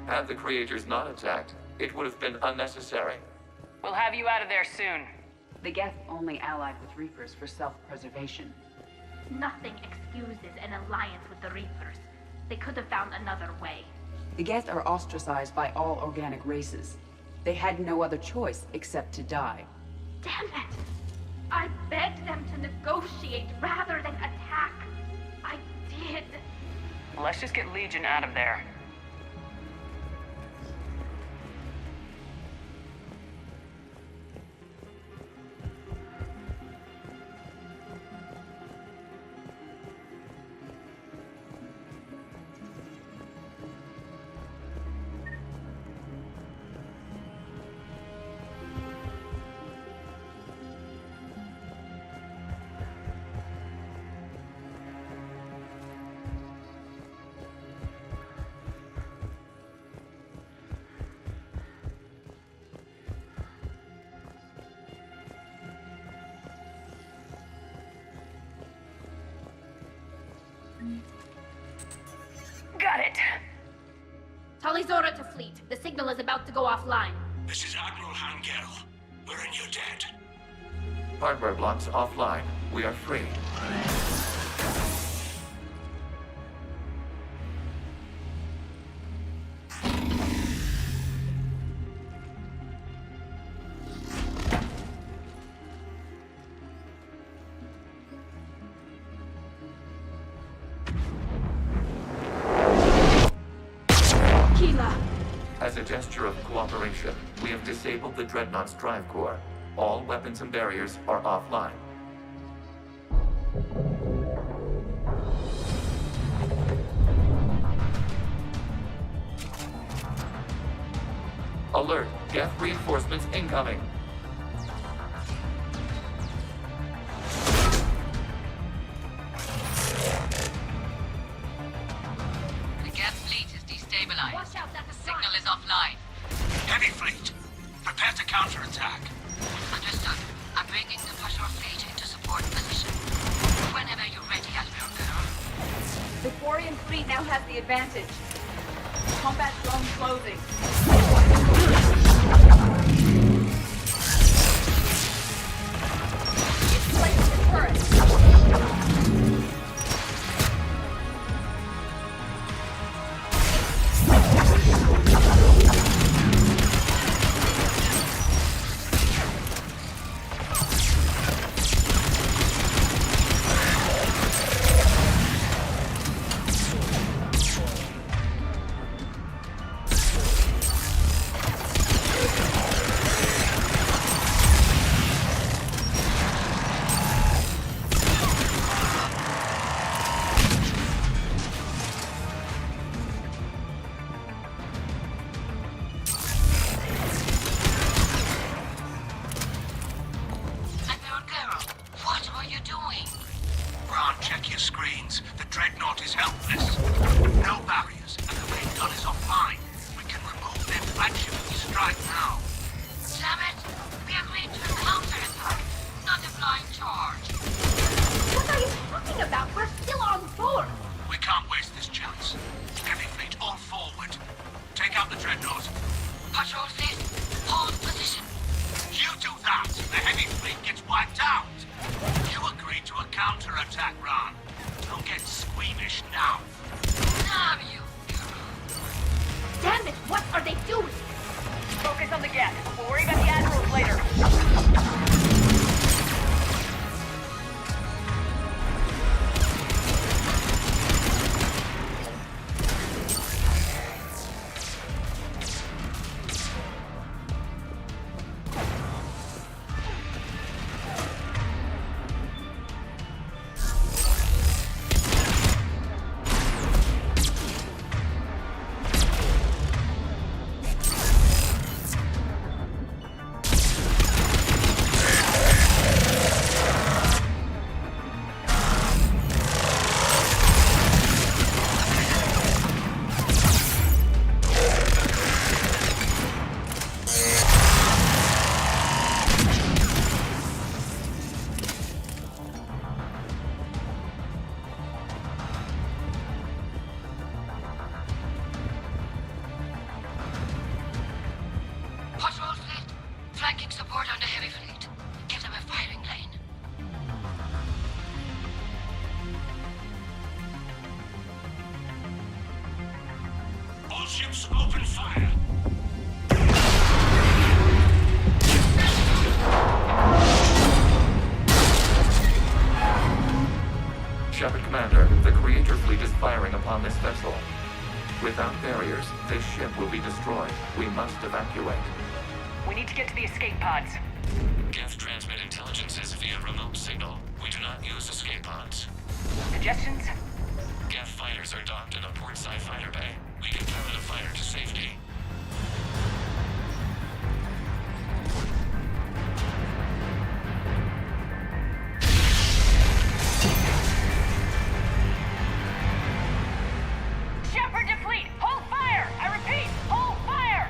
Speaker 16: Had the Creators not attacked, it would have been unnecessary.
Speaker 2: We'll have you out of there soon.
Speaker 7: The Geth only allied with Reapers for self-preservation.
Speaker 3: Nothing excuses an alliance with the Reapers. They could have found another way.
Speaker 7: The Geth are ostracized by all organic races. They had no other choice except to die.
Speaker 3: Damn it! I begged them to negotiate rather than attack. I did.
Speaker 2: Let's just get Legion out of there. Got it.
Speaker 3: Tali Zora to fleet. The signal is about to go offline.
Speaker 10: This is Admiral Hangel. We're in your debt.
Speaker 16: Hardware blocks offline. We are free. As a gesture of cooperation, we have disabled the Dreadnought's drive core. All weapons and barriers are offline. Alert! Geth reinforcements incoming!
Speaker 12: The Geth fleet is destabilized.
Speaker 15: Watch out, that's
Speaker 12: The signal is offline.
Speaker 10: Heavy fleet, prepare to counterattack.
Speaker 9: Understood. I'm bringing the patrol fleet into support position. Whenever you're ready, Admiral Girl.
Speaker 17: The Quarian fleet now has the advantage. Combat drone closing. It's placed the turret.
Speaker 9: Admiral Girl, what are you doing?
Speaker 10: Ron, check your screens. The Dreadnought is helpless. No barriers, and the main gun is offline. We can remove their flagship if we strike now.
Speaker 9: Damn it! We agreed to counterattack, not a flying charge.
Speaker 15: What are you talking about? We're still on board.
Speaker 10: We can't waste this chance. Heavy fleet, all forward. Take out the Dreadnought.
Speaker 9: Patrol fleet, hold position.
Speaker 10: You do that, the heavy fleet gets wiped out. You agreed to a counterattack, Ron. Don't get squeamish now.
Speaker 9: Damn you!
Speaker 15: Damn it, what are they doing?
Speaker 2: Focus on the Geth. We'll worry about the Admirals later.
Speaker 9: Patrol fleet, flanking support on the heavy fleet. Give them a firing lane.
Speaker 10: All ships open fire.
Speaker 16: Shepard Commander, the Creator fleet is firing upon this vessel. Without barriers, this ship will be destroyed. We must evacuate.
Speaker 2: We need to get to the escape pods.
Speaker 4: Geth transmit intelligences via remote signal. We do not use escape pods.
Speaker 2: Suggestions?
Speaker 4: Geth fighters are docked in a portside fighter bay. We can pilot a fighter to safety.
Speaker 2: Shepard to fleet! Hold fire! I repeat, hold fire!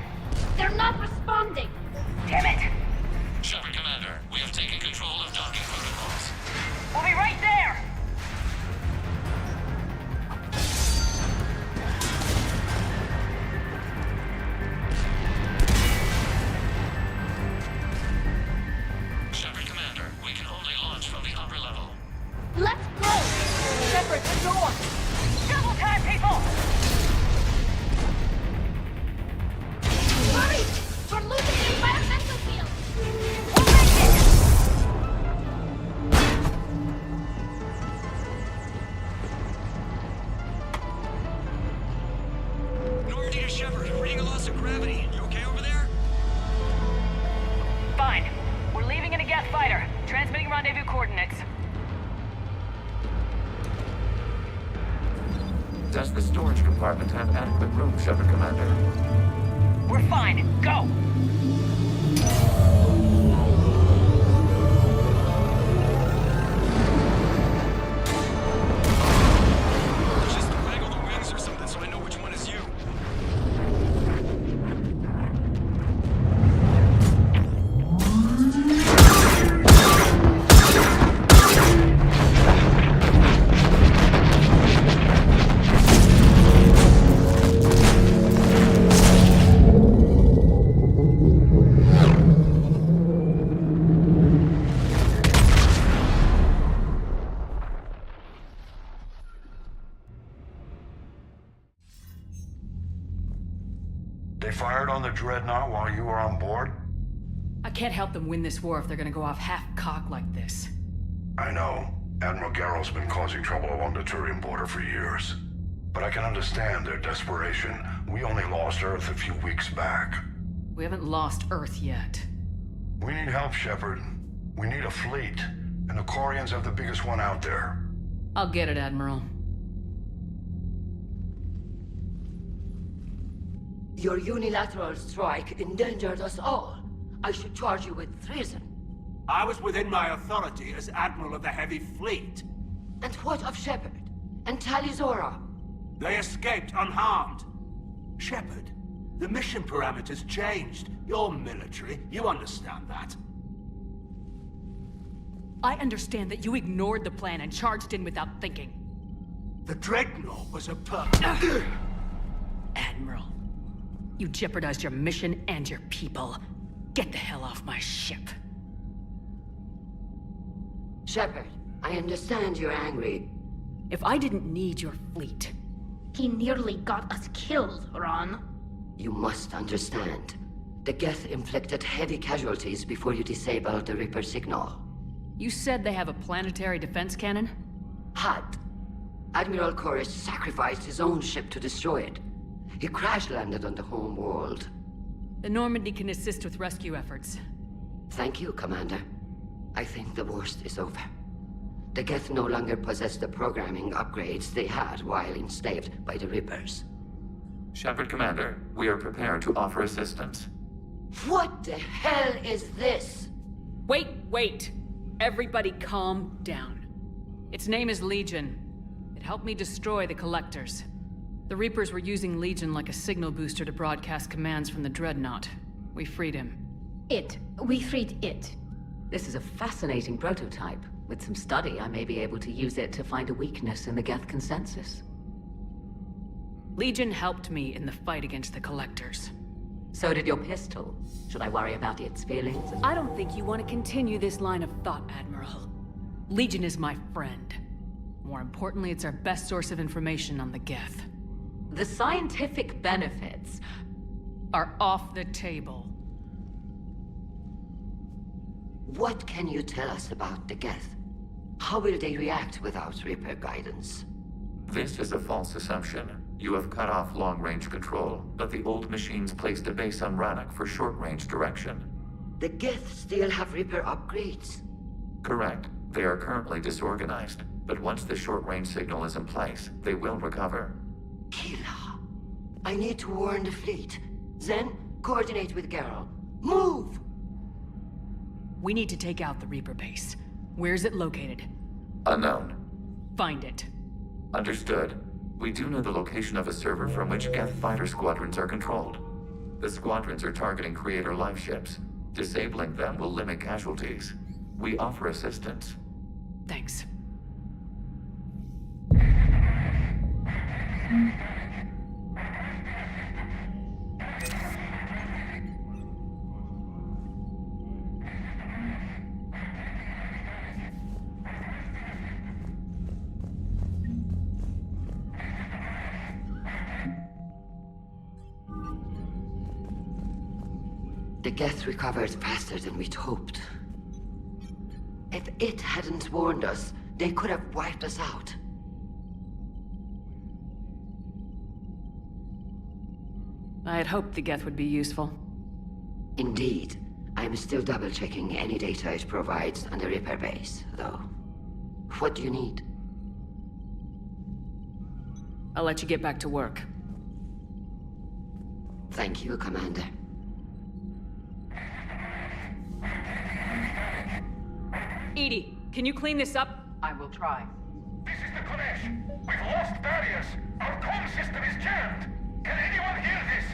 Speaker 15: They're not responding.
Speaker 2: Damn it!
Speaker 4: Shepard Commander, we have taken control of docking protocols.
Speaker 2: We'll be right there!
Speaker 4: Shepard Commander, we can only launch from the upper level.
Speaker 15: Let's go.
Speaker 2: Shepard, the door! Double time, people!
Speaker 15: Hurry! We're losing the environmental field.
Speaker 2: We'll make it!
Speaker 6: Normandy to Shepard, reading a loss of gravity. You okay over there?
Speaker 2: Fine. We're leaving in a Geth fighter. Transmitting rendezvous coordinates.
Speaker 16: Does the storage compartment have adequate room, Shepard Commander?
Speaker 2: We're fine. Go!
Speaker 4: Just waggle the wings or something so I know which one is you.
Speaker 8: They fired on the Dreadnought while you were on board?
Speaker 2: I can't help them win this war if they're gonna go off half-cocked like this.
Speaker 8: I know. Admiral Garrow's been causing trouble along the Turian border for years. But I can understand their desperation. We only lost Earth a few weeks back.
Speaker 2: We haven't lost Earth yet.
Speaker 8: We need help, Shepard. We need a fleet. And the Quarians have the biggest one out there.
Speaker 2: I'll get it, Admiral.
Speaker 9: Your unilateral strike endangered us all. I should charge you with treason.
Speaker 10: I was within my authority as Admiral of the Heavy Fleet.
Speaker 9: And what of Shepard? And Talizora?
Speaker 10: They escaped unharmed. Shepard, the mission parameters changed. You're military, you understand that.
Speaker 2: I understand that you ignored the plan and charged in without thinking.
Speaker 10: The Dreadnought was a
Speaker 2: Admiral, you jeopardized your mission and your people. Get the hell off my ship.
Speaker 9: Shepard, I understand you're angry.
Speaker 2: If I didn't need your fleet...
Speaker 3: He nearly got us killed, Ron.
Speaker 9: You must understand. The Geth inflicted heavy casualties before you disabled the Reaper signal.
Speaker 2: You said they have a planetary defense cannon?
Speaker 9: Had. Admiral Koris sacrificed his own ship to destroy it. He crash-landed on the home world.
Speaker 2: The Normandy can assist with rescue efforts.
Speaker 9: Thank you, Commander. I think the worst is over. The Geth no longer possess the programming upgrades they had while enslaved by the Reapers.
Speaker 16: Shepard, Commander, we are prepared to offer assistance.
Speaker 9: What the hell is this?
Speaker 2: Wait! Everybody calm down. Its name is Legion. It helped me destroy the Collectors. The Reapers were using Legion like a signal booster to broadcast commands from the Dreadnought. We freed him.
Speaker 3: We freed it.
Speaker 12: This is a fascinating prototype. With some study, I may be able to use it to find a weakness in the Geth consensus.
Speaker 2: Legion helped me in the fight against the Collectors.
Speaker 12: So did your pistol. Should I worry about its feelings?
Speaker 2: I don't think you want to continue this line of thought, Admiral. Legion is my friend. More importantly, it's our best source of information on the Geth.
Speaker 12: The scientific benefits
Speaker 2: are off the table.
Speaker 9: What can you tell us about the Geth? How will they react without Reaper guidance?
Speaker 16: This is a false assumption. You have cut off long-range control, but the old machines placed a base on Rannoch for short-range direction.
Speaker 9: The Geth still have Reaper upgrades?
Speaker 16: Correct. They are currently disorganized, but once the short-range signal is in place, they will recover.
Speaker 9: Kila, I need to warn the fleet. Then, coordinate with Garrow. Move!
Speaker 2: We need to take out the Reaper base. Where is it located?
Speaker 16: Unknown.
Speaker 2: Find it.
Speaker 16: Understood. We do know the location of a server from which Geth fighter squadrons are controlled. The squadrons are targeting Creator life ships. Disabling them will limit casualties. We offer assistance.
Speaker 2: Thanks.
Speaker 9: The Geth recovered faster than we'd hoped. If it hadn't warned us, they could have wiped us out.
Speaker 2: I had hoped the Geth would be useful.
Speaker 9: Indeed. I'm still double-checking any data it provides on the Reaper base, though. What do you need?
Speaker 2: I'll let you get back to work.
Speaker 9: Thank you, Commander.
Speaker 2: Edie, can you clean this up?
Speaker 7: I will try.
Speaker 10: This is the Kodesh. We've lost barriers. Our comm system is jammed. Can anyone hear this?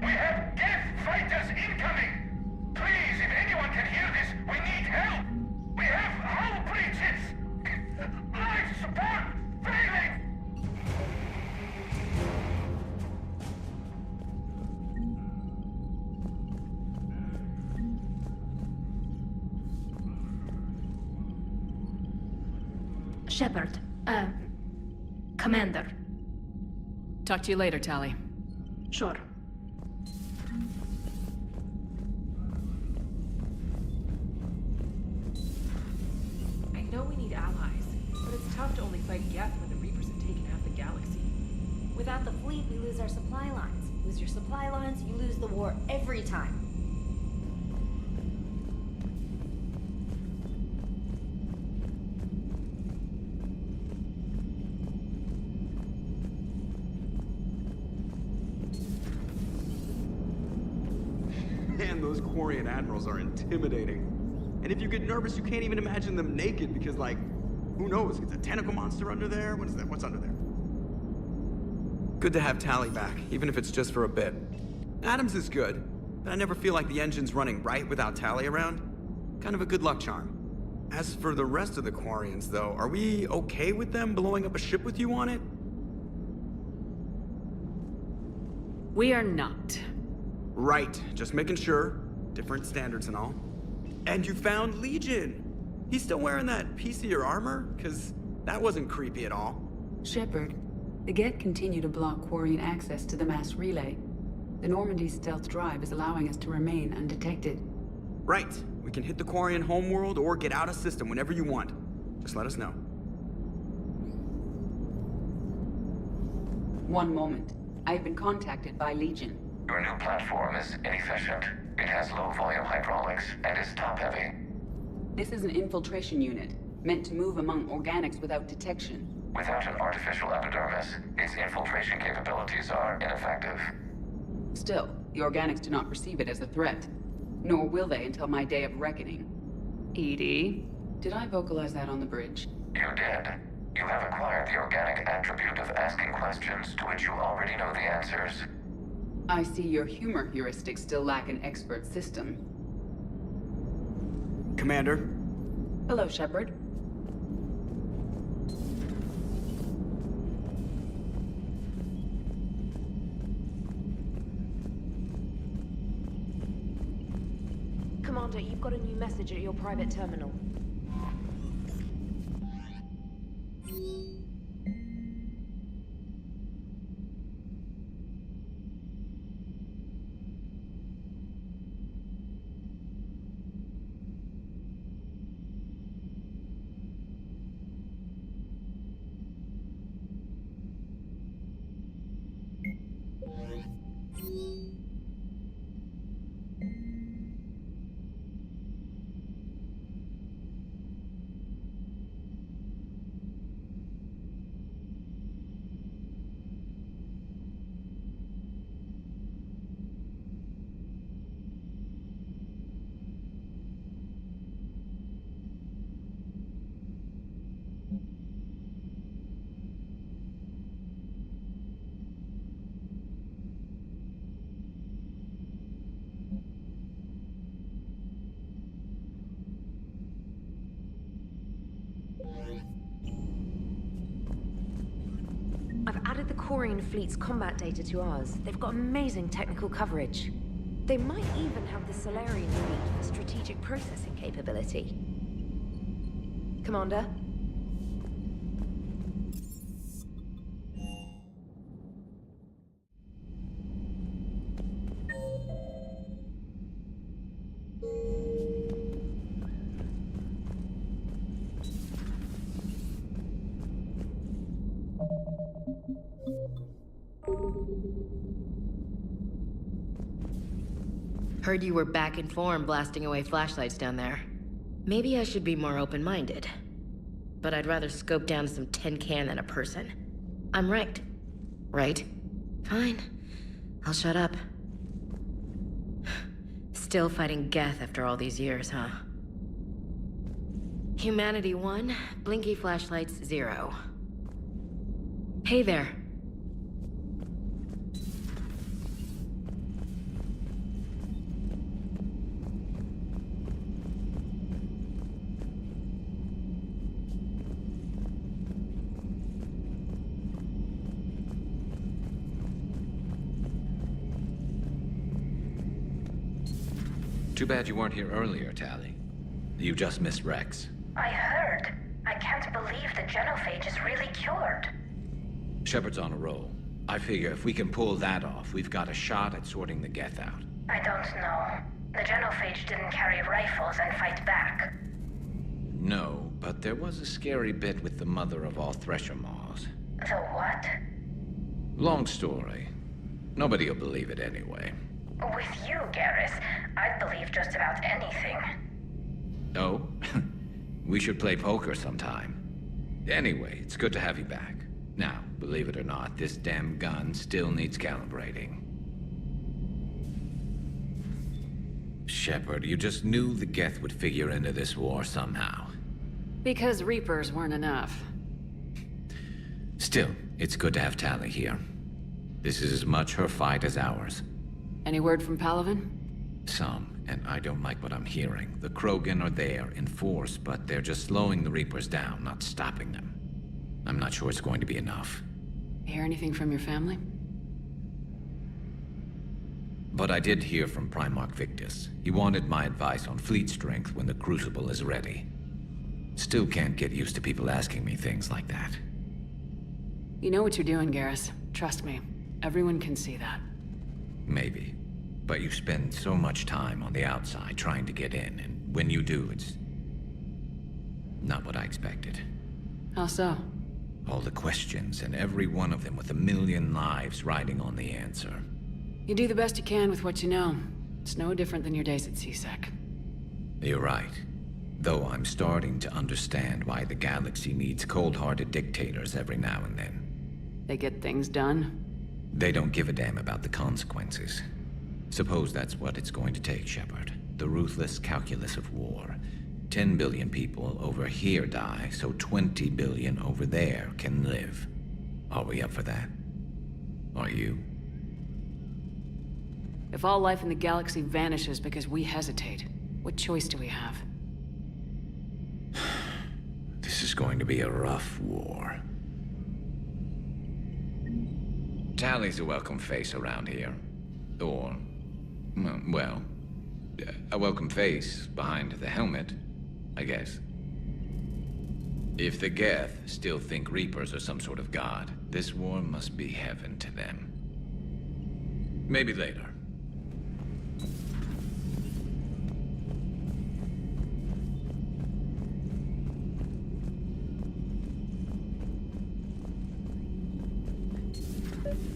Speaker 10: We have Geth fighters incoming. Please, if anyone can hear this, we need help. We have hull breaches. Life support failing.
Speaker 3: Shepard, Commander.
Speaker 2: Talk to you later, Tally.
Speaker 3: Sure.
Speaker 13: I know we need allies, but it's tough to only fight Geth when the Reapers have taken half the galaxy.
Speaker 15: Without the fleet, we lose our supply lines. Lose your supply lines, you lose the war every time.
Speaker 14: Man, those Quarian admirals are intimidating. And if you get nervous, you can't even imagine them naked because, like, who knows? It's a tentacle monster under there? What is that? What's under there? Good to have Tally back, even if it's just for a bit. Adams is good, but I never feel like the engine's running right without Tally around. Kind of a good luck charm. As for the rest of the Quarians, though, are we okay with them blowing up a ship with you on it?
Speaker 2: We are not.
Speaker 14: Right, just making sure. Different standards and all. And you found Legion! He's still wearing that piece-of-your armor? Cause that wasn't creepy at all.
Speaker 7: Shepard, the Geth continue to block Quarian access to the mass relay. The Normandy stealth drive is allowing us to remain undetected.
Speaker 14: Right. We can hit the Quarian homeworld or get out of system whenever you want. Just let us know.
Speaker 7: One moment. I've been contacted by Legion.
Speaker 16: Your new platform is inefficient. It has low-volume hydraulics and is top-heavy.
Speaker 7: This is an infiltration unit, meant to move among organics without detection.
Speaker 16: Without an artificial epidermis, its infiltration capabilities are ineffective.
Speaker 7: Still, the organics do not perceive it as a threat. Nor will they until my day of reckoning. Edie, did I vocalize that on the bridge?
Speaker 16: You did. You have acquired the organic attribute of asking questions to which you already know the answers.
Speaker 7: I see your humor heuristics still lack an expert system.
Speaker 14: Commander?
Speaker 7: Hello, Shepard.
Speaker 13: Commander, you've got a new message at your private terminal. I've added the Quarian fleet's combat data to ours. They've got amazing technical coverage. They might even have the Solarian fleet for strategic processing capability. Commander?
Speaker 18: Heard you were back in form blasting away flashlights down there. Maybe I should be more open-minded. But I'd rather scope down some tin can than a person. I'm right. Right? Fine. I'll shut up. Still fighting Geth after all these years, huh? Humanity 1, blinky flashlights 0. Hey there.
Speaker 19: Too bad you weren't here earlier, Tally. You just missed Rex.
Speaker 3: I heard. I can't believe the genophage is really cured.
Speaker 19: Shepard's on a roll. I figure if we can pull that off, we've got a shot at sorting the Geth out.
Speaker 3: I don't know. The genophage didn't carry rifles and fight back.
Speaker 19: No, but there was a scary bit with the mother of all Thresher Maws.
Speaker 3: The what?
Speaker 19: Long story. Nobody'll believe it anyway.
Speaker 3: With you, Garrus, I'd believe just about anything.
Speaker 19: Oh? We should play poker sometime. Anyway, it's good to have you back. Now, believe it or not, this damn gun still needs calibrating. Shepard, you just knew the Geth would figure into this war somehow.
Speaker 2: Because Reapers weren't enough.
Speaker 19: Still, it's good to have Tally here. This is as much her fight as ours.
Speaker 2: Any word from Palaven?
Speaker 19: Some, and I don't like what I'm hearing. The Krogan are there in force, but they're just slowing the Reapers down, not stopping them. I'm not sure it's going to be enough.
Speaker 2: Hear anything from your family?
Speaker 19: But I did hear from Primarch Victus. He wanted my advice on fleet strength when the Crucible is ready. Still can't get used to people asking me things like that.
Speaker 2: You know what you're doing, Garrus. Trust me. Everyone can see that.
Speaker 19: Maybe. But you spend so much time on the outside trying to get in, and when you do, it's not what I expected.
Speaker 2: How so?
Speaker 19: All the questions, and every one of them with a million lives riding on the answer.
Speaker 2: You do the best you can with what you know. It's no different than your days at CSEC.
Speaker 19: You're right. Though I'm starting to understand why the galaxy needs cold-hearted dictators every now and then.
Speaker 2: They get things done?
Speaker 19: They don't give a damn about the consequences. Suppose that's what it's going to take, Shepard. The ruthless calculus of war. 10 billion people over here die, so 20 billion over there can live. Are we up for that? Are you?
Speaker 2: If all life in the galaxy vanishes because we hesitate, what choice do we have?
Speaker 19: This is going to be a rough war. Tally's a welcome face around here. Or, well, a welcome face behind the helmet, I guess. If the Geth still think Reapers are some sort of god, this war must be heaven to them. Maybe later.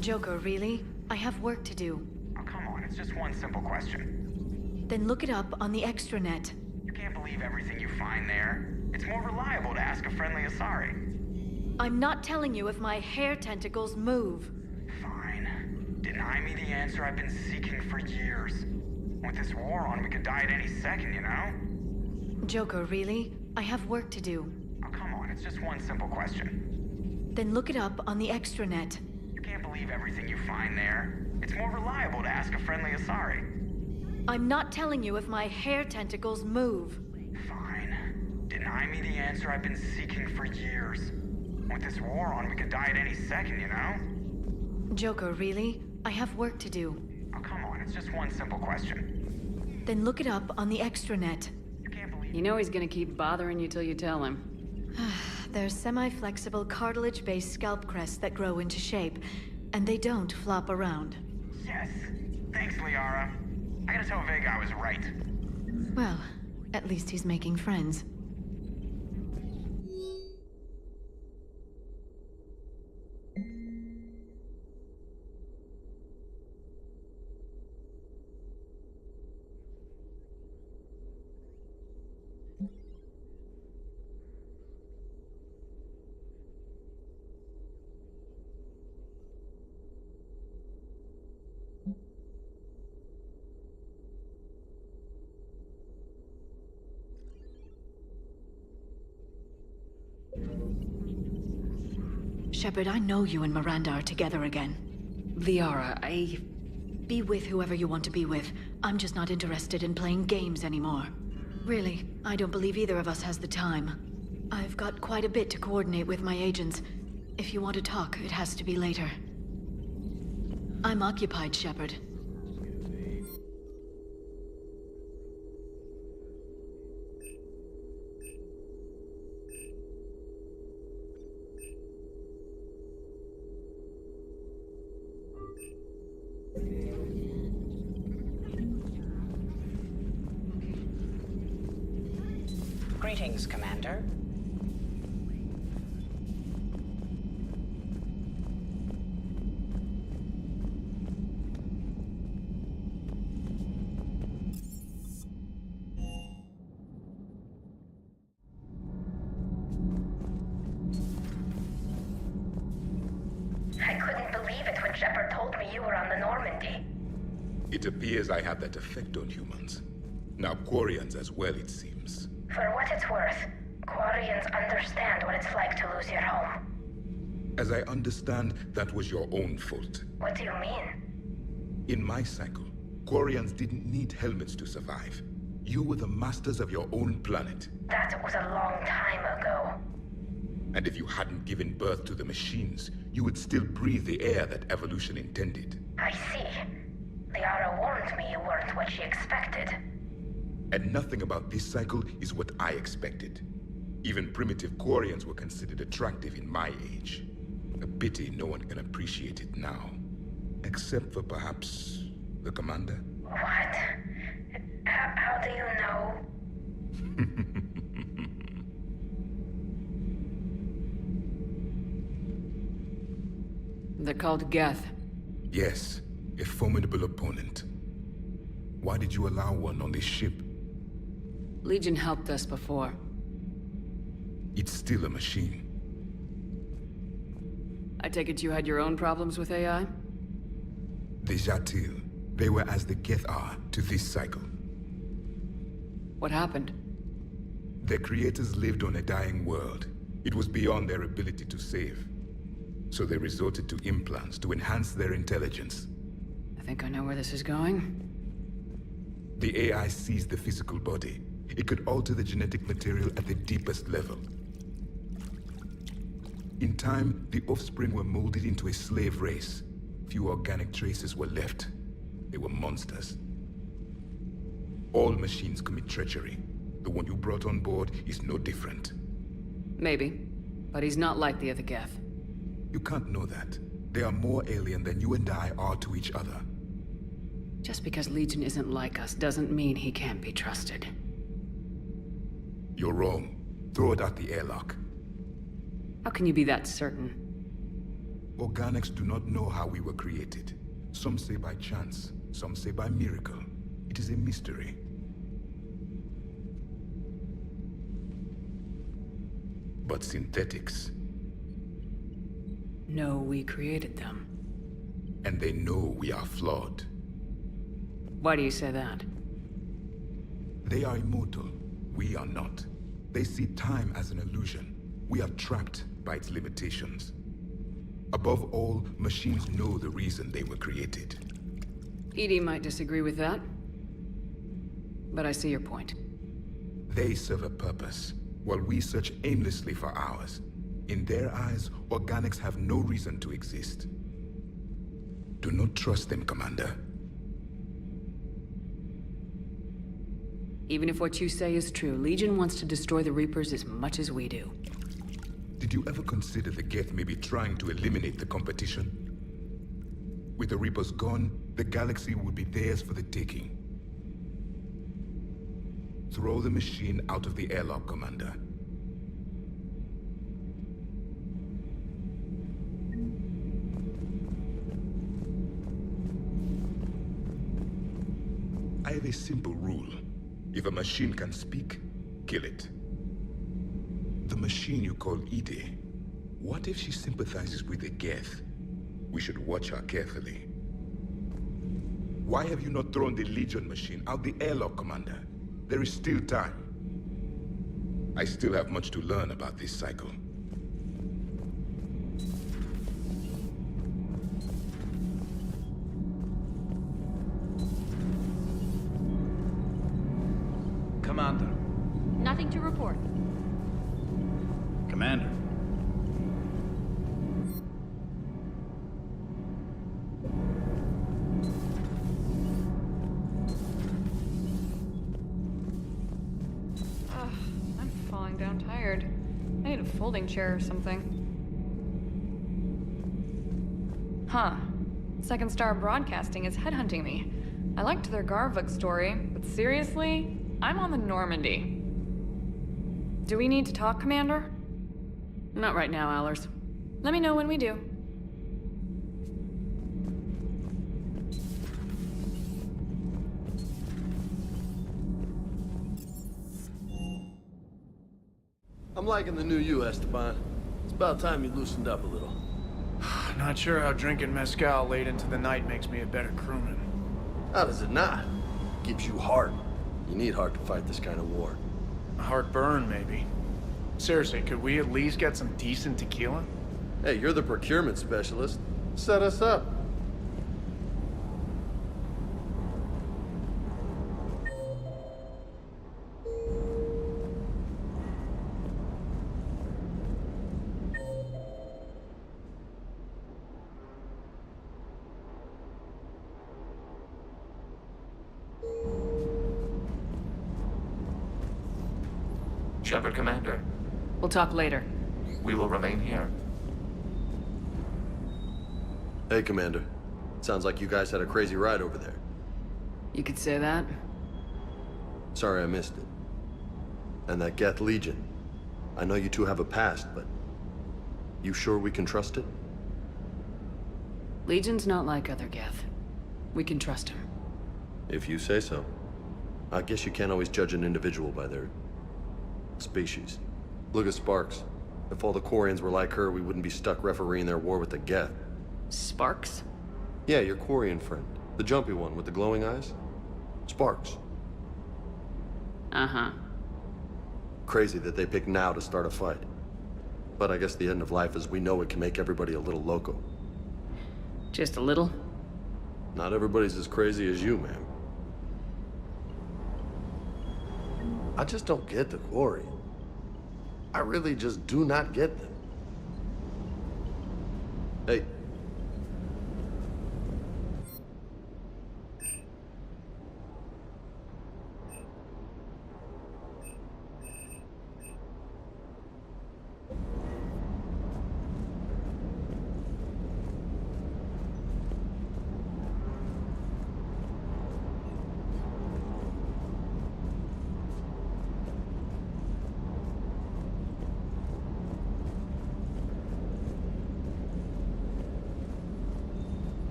Speaker 20: Joker, really? I have work to do.
Speaker 10: Oh, come on, it's just one simple question.
Speaker 20: Then look it up on the extranet.
Speaker 10: You can't believe everything you find there. It's more reliable to ask a friendly Asari.
Speaker 20: I'm not telling you if my hair tentacles move.
Speaker 10: Fine. Deny me the answer I've been seeking for years. With this war on, we could die at any second, you know?
Speaker 20: Joker, really? I have work to do.
Speaker 10: Oh, come on, it's just one simple question.
Speaker 20: Then look it up on the extranet.
Speaker 10: You can't believe everything you find there. It's more reliable to ask a friendly Asari.
Speaker 20: I'm not telling you if my hair tentacles move.
Speaker 10: Fine. Deny me the answer I've been seeking for years. With this war on, we could die at any second, you know?
Speaker 20: Joker, really? I have work to do.
Speaker 10: Oh, come on, it's just one simple question.
Speaker 20: Then look it up on the extranet.
Speaker 2: You know he's gonna keep bothering you till you tell him.
Speaker 20: They're semi-flexible cartilage-based scalp crests that grow into shape, and they don't flop around.
Speaker 10: Yes. Thanks, Liara. I gotta tell Vega I was right.
Speaker 20: Well, at least he's making friends. Shepard, I know you and Miranda are together again.
Speaker 3: Liara,
Speaker 20: Be with whoever you want to be with. I'm just not interested in playing games anymore. Really, I don't believe either of us has the time. I've got quite a bit to coordinate with my agents. If you want to talk, it has to be later. I'm occupied, Shepard.
Speaker 21: Greetings, Commander.
Speaker 22: I couldn't believe it when Shepard told me you were on the Normandy.
Speaker 23: It appears I have that effect on humans. Now Quarians as well, it seems.
Speaker 22: For what it's worth, Quarians understand what it's like to lose your home.
Speaker 23: As I understand, that was your own fault.
Speaker 22: What do you mean?
Speaker 23: In my cycle, Quarians didn't need helmets to survive. You were the masters of your own planet.
Speaker 22: That was a long time ago.
Speaker 23: And if you hadn't given birth to the machines, you would still breathe the air that evolution intended.
Speaker 22: I see. Liara warned me you weren't what she expected.
Speaker 23: And nothing about this cycle is what I expected. Even primitive Quarians were considered attractive in my age. A pity no one can appreciate it now. Except for perhaps the commander?
Speaker 22: What? How do you know?
Speaker 3: They're called Geth.
Speaker 23: Yes, a formidable opponent. Why did you allow one on this ship?
Speaker 3: Legion helped us before.
Speaker 23: It's still a machine.
Speaker 3: I take it you had your own problems with AI?
Speaker 23: The Jatil. They were as the Geth are to this cycle.
Speaker 3: What happened?
Speaker 23: Their creators lived on a dying world. It was beyond their ability to save. So they resorted to implants to enhance their intelligence.
Speaker 3: I think I know where this is going.
Speaker 23: The AI seized the physical body. It could alter the genetic material at the deepest level. In time, the offspring were molded into a slave race. Few organic traces were left. They were monsters. All machines commit treachery. The one you brought on board is no different.
Speaker 3: Maybe, but he's not like the other Geth.
Speaker 23: You can't know that. They are more alien than you and I are to each other.
Speaker 3: Just because Legion isn't like us doesn't mean he can't be trusted.
Speaker 23: You're wrong. Throw it out the airlock.
Speaker 3: How can you be that certain?
Speaker 23: Organics do not know how we were created. Some say by chance, some say by miracle. It is a mystery. But synthetics...
Speaker 3: No, we created them.
Speaker 23: And they know we are flawed.
Speaker 3: Why do you say that?
Speaker 23: They are immortal. We are not. They see time as an illusion. We are trapped by its limitations. Above all, machines know the reason they were created.
Speaker 3: EDI might disagree with that, but I see your point.
Speaker 23: They serve a purpose, while we search aimlessly for ours. In their eyes, organics have no reason to exist. Do not trust them, Commander.
Speaker 3: Even if what you say is true, Legion wants to destroy the Reapers as much as we do.
Speaker 23: Did you ever consider the Geth may be trying to eliminate the competition? With the Reapers gone, the galaxy would be theirs for the taking. Throw the machine out of the airlock, Commander. I have a simple rule. If a machine can speak, kill it. The machine you call EDI, what if she sympathizes with the Geth? We should watch her carefully. Why have you not thrown the Legion machine out the airlock, Commander? There is still time. I still have much to learn about this cycle.
Speaker 1: Nothing to report.
Speaker 5: Commander.
Speaker 1: I'm falling down tired. I need a folding chair or something. Huh. Second Star Broadcasting is headhunting me. I liked their Garvuk story, but seriously, I'm on the Normandy. Do we need to talk, Commander? Not right now, Allers. Let me know when we do.
Speaker 11: I'm liking the new you, Esteban. It's about time you loosened up a little.
Speaker 24: Not sure how drinking mezcal late into the night makes me a better crewman.
Speaker 11: How does it not? Gives you heart. You need heart to fight this kind of war.
Speaker 24: A heartburn, maybe. Seriously, could we at least get some decent tequila?
Speaker 11: Hey, you're the procurement specialist. Set us up.
Speaker 16: Shepard, Commander.
Speaker 2: We'll talk later.
Speaker 16: We will remain here.
Speaker 11: Hey, Commander. Sounds like you guys had a crazy ride over there.
Speaker 2: You could say that.
Speaker 11: Sorry I missed it. And that Geth Legion. I know you two have a past, but... you sure we can trust it?
Speaker 2: Legion's not like other Geth. We can trust him.
Speaker 11: If you say so. I guess you can't always judge an individual by their... species. Look at Sparks. If all the Quarians were like her, we wouldn't be stuck refereeing their war with the Geth.
Speaker 2: Sparks?
Speaker 11: Yeah, your Quarian friend. The jumpy one with the glowing eyes. Sparks.
Speaker 2: Uh-huh.
Speaker 11: Crazy that they pick now to start a fight. But I guess the end of life as we know it can make everybody a little loco.
Speaker 2: Just a little?
Speaker 11: Not everybody's as crazy as you, ma'am. I just don't get the Quarian. I really just do not get them. Hey.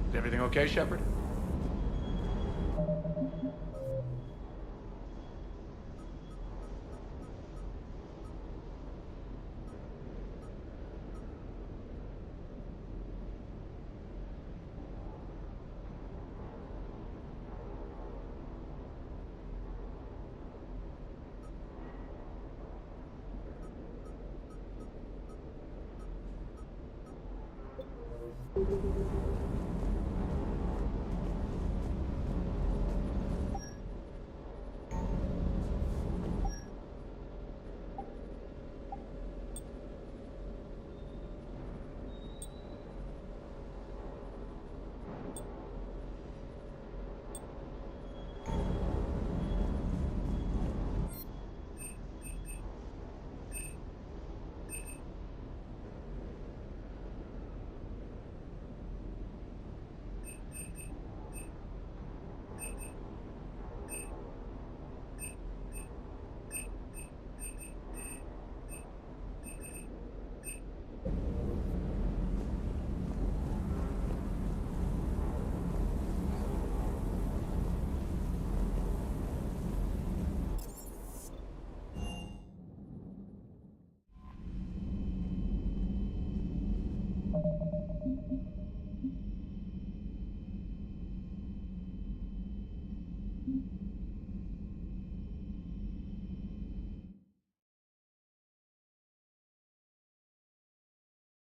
Speaker 24: Is everything okay, Shepard?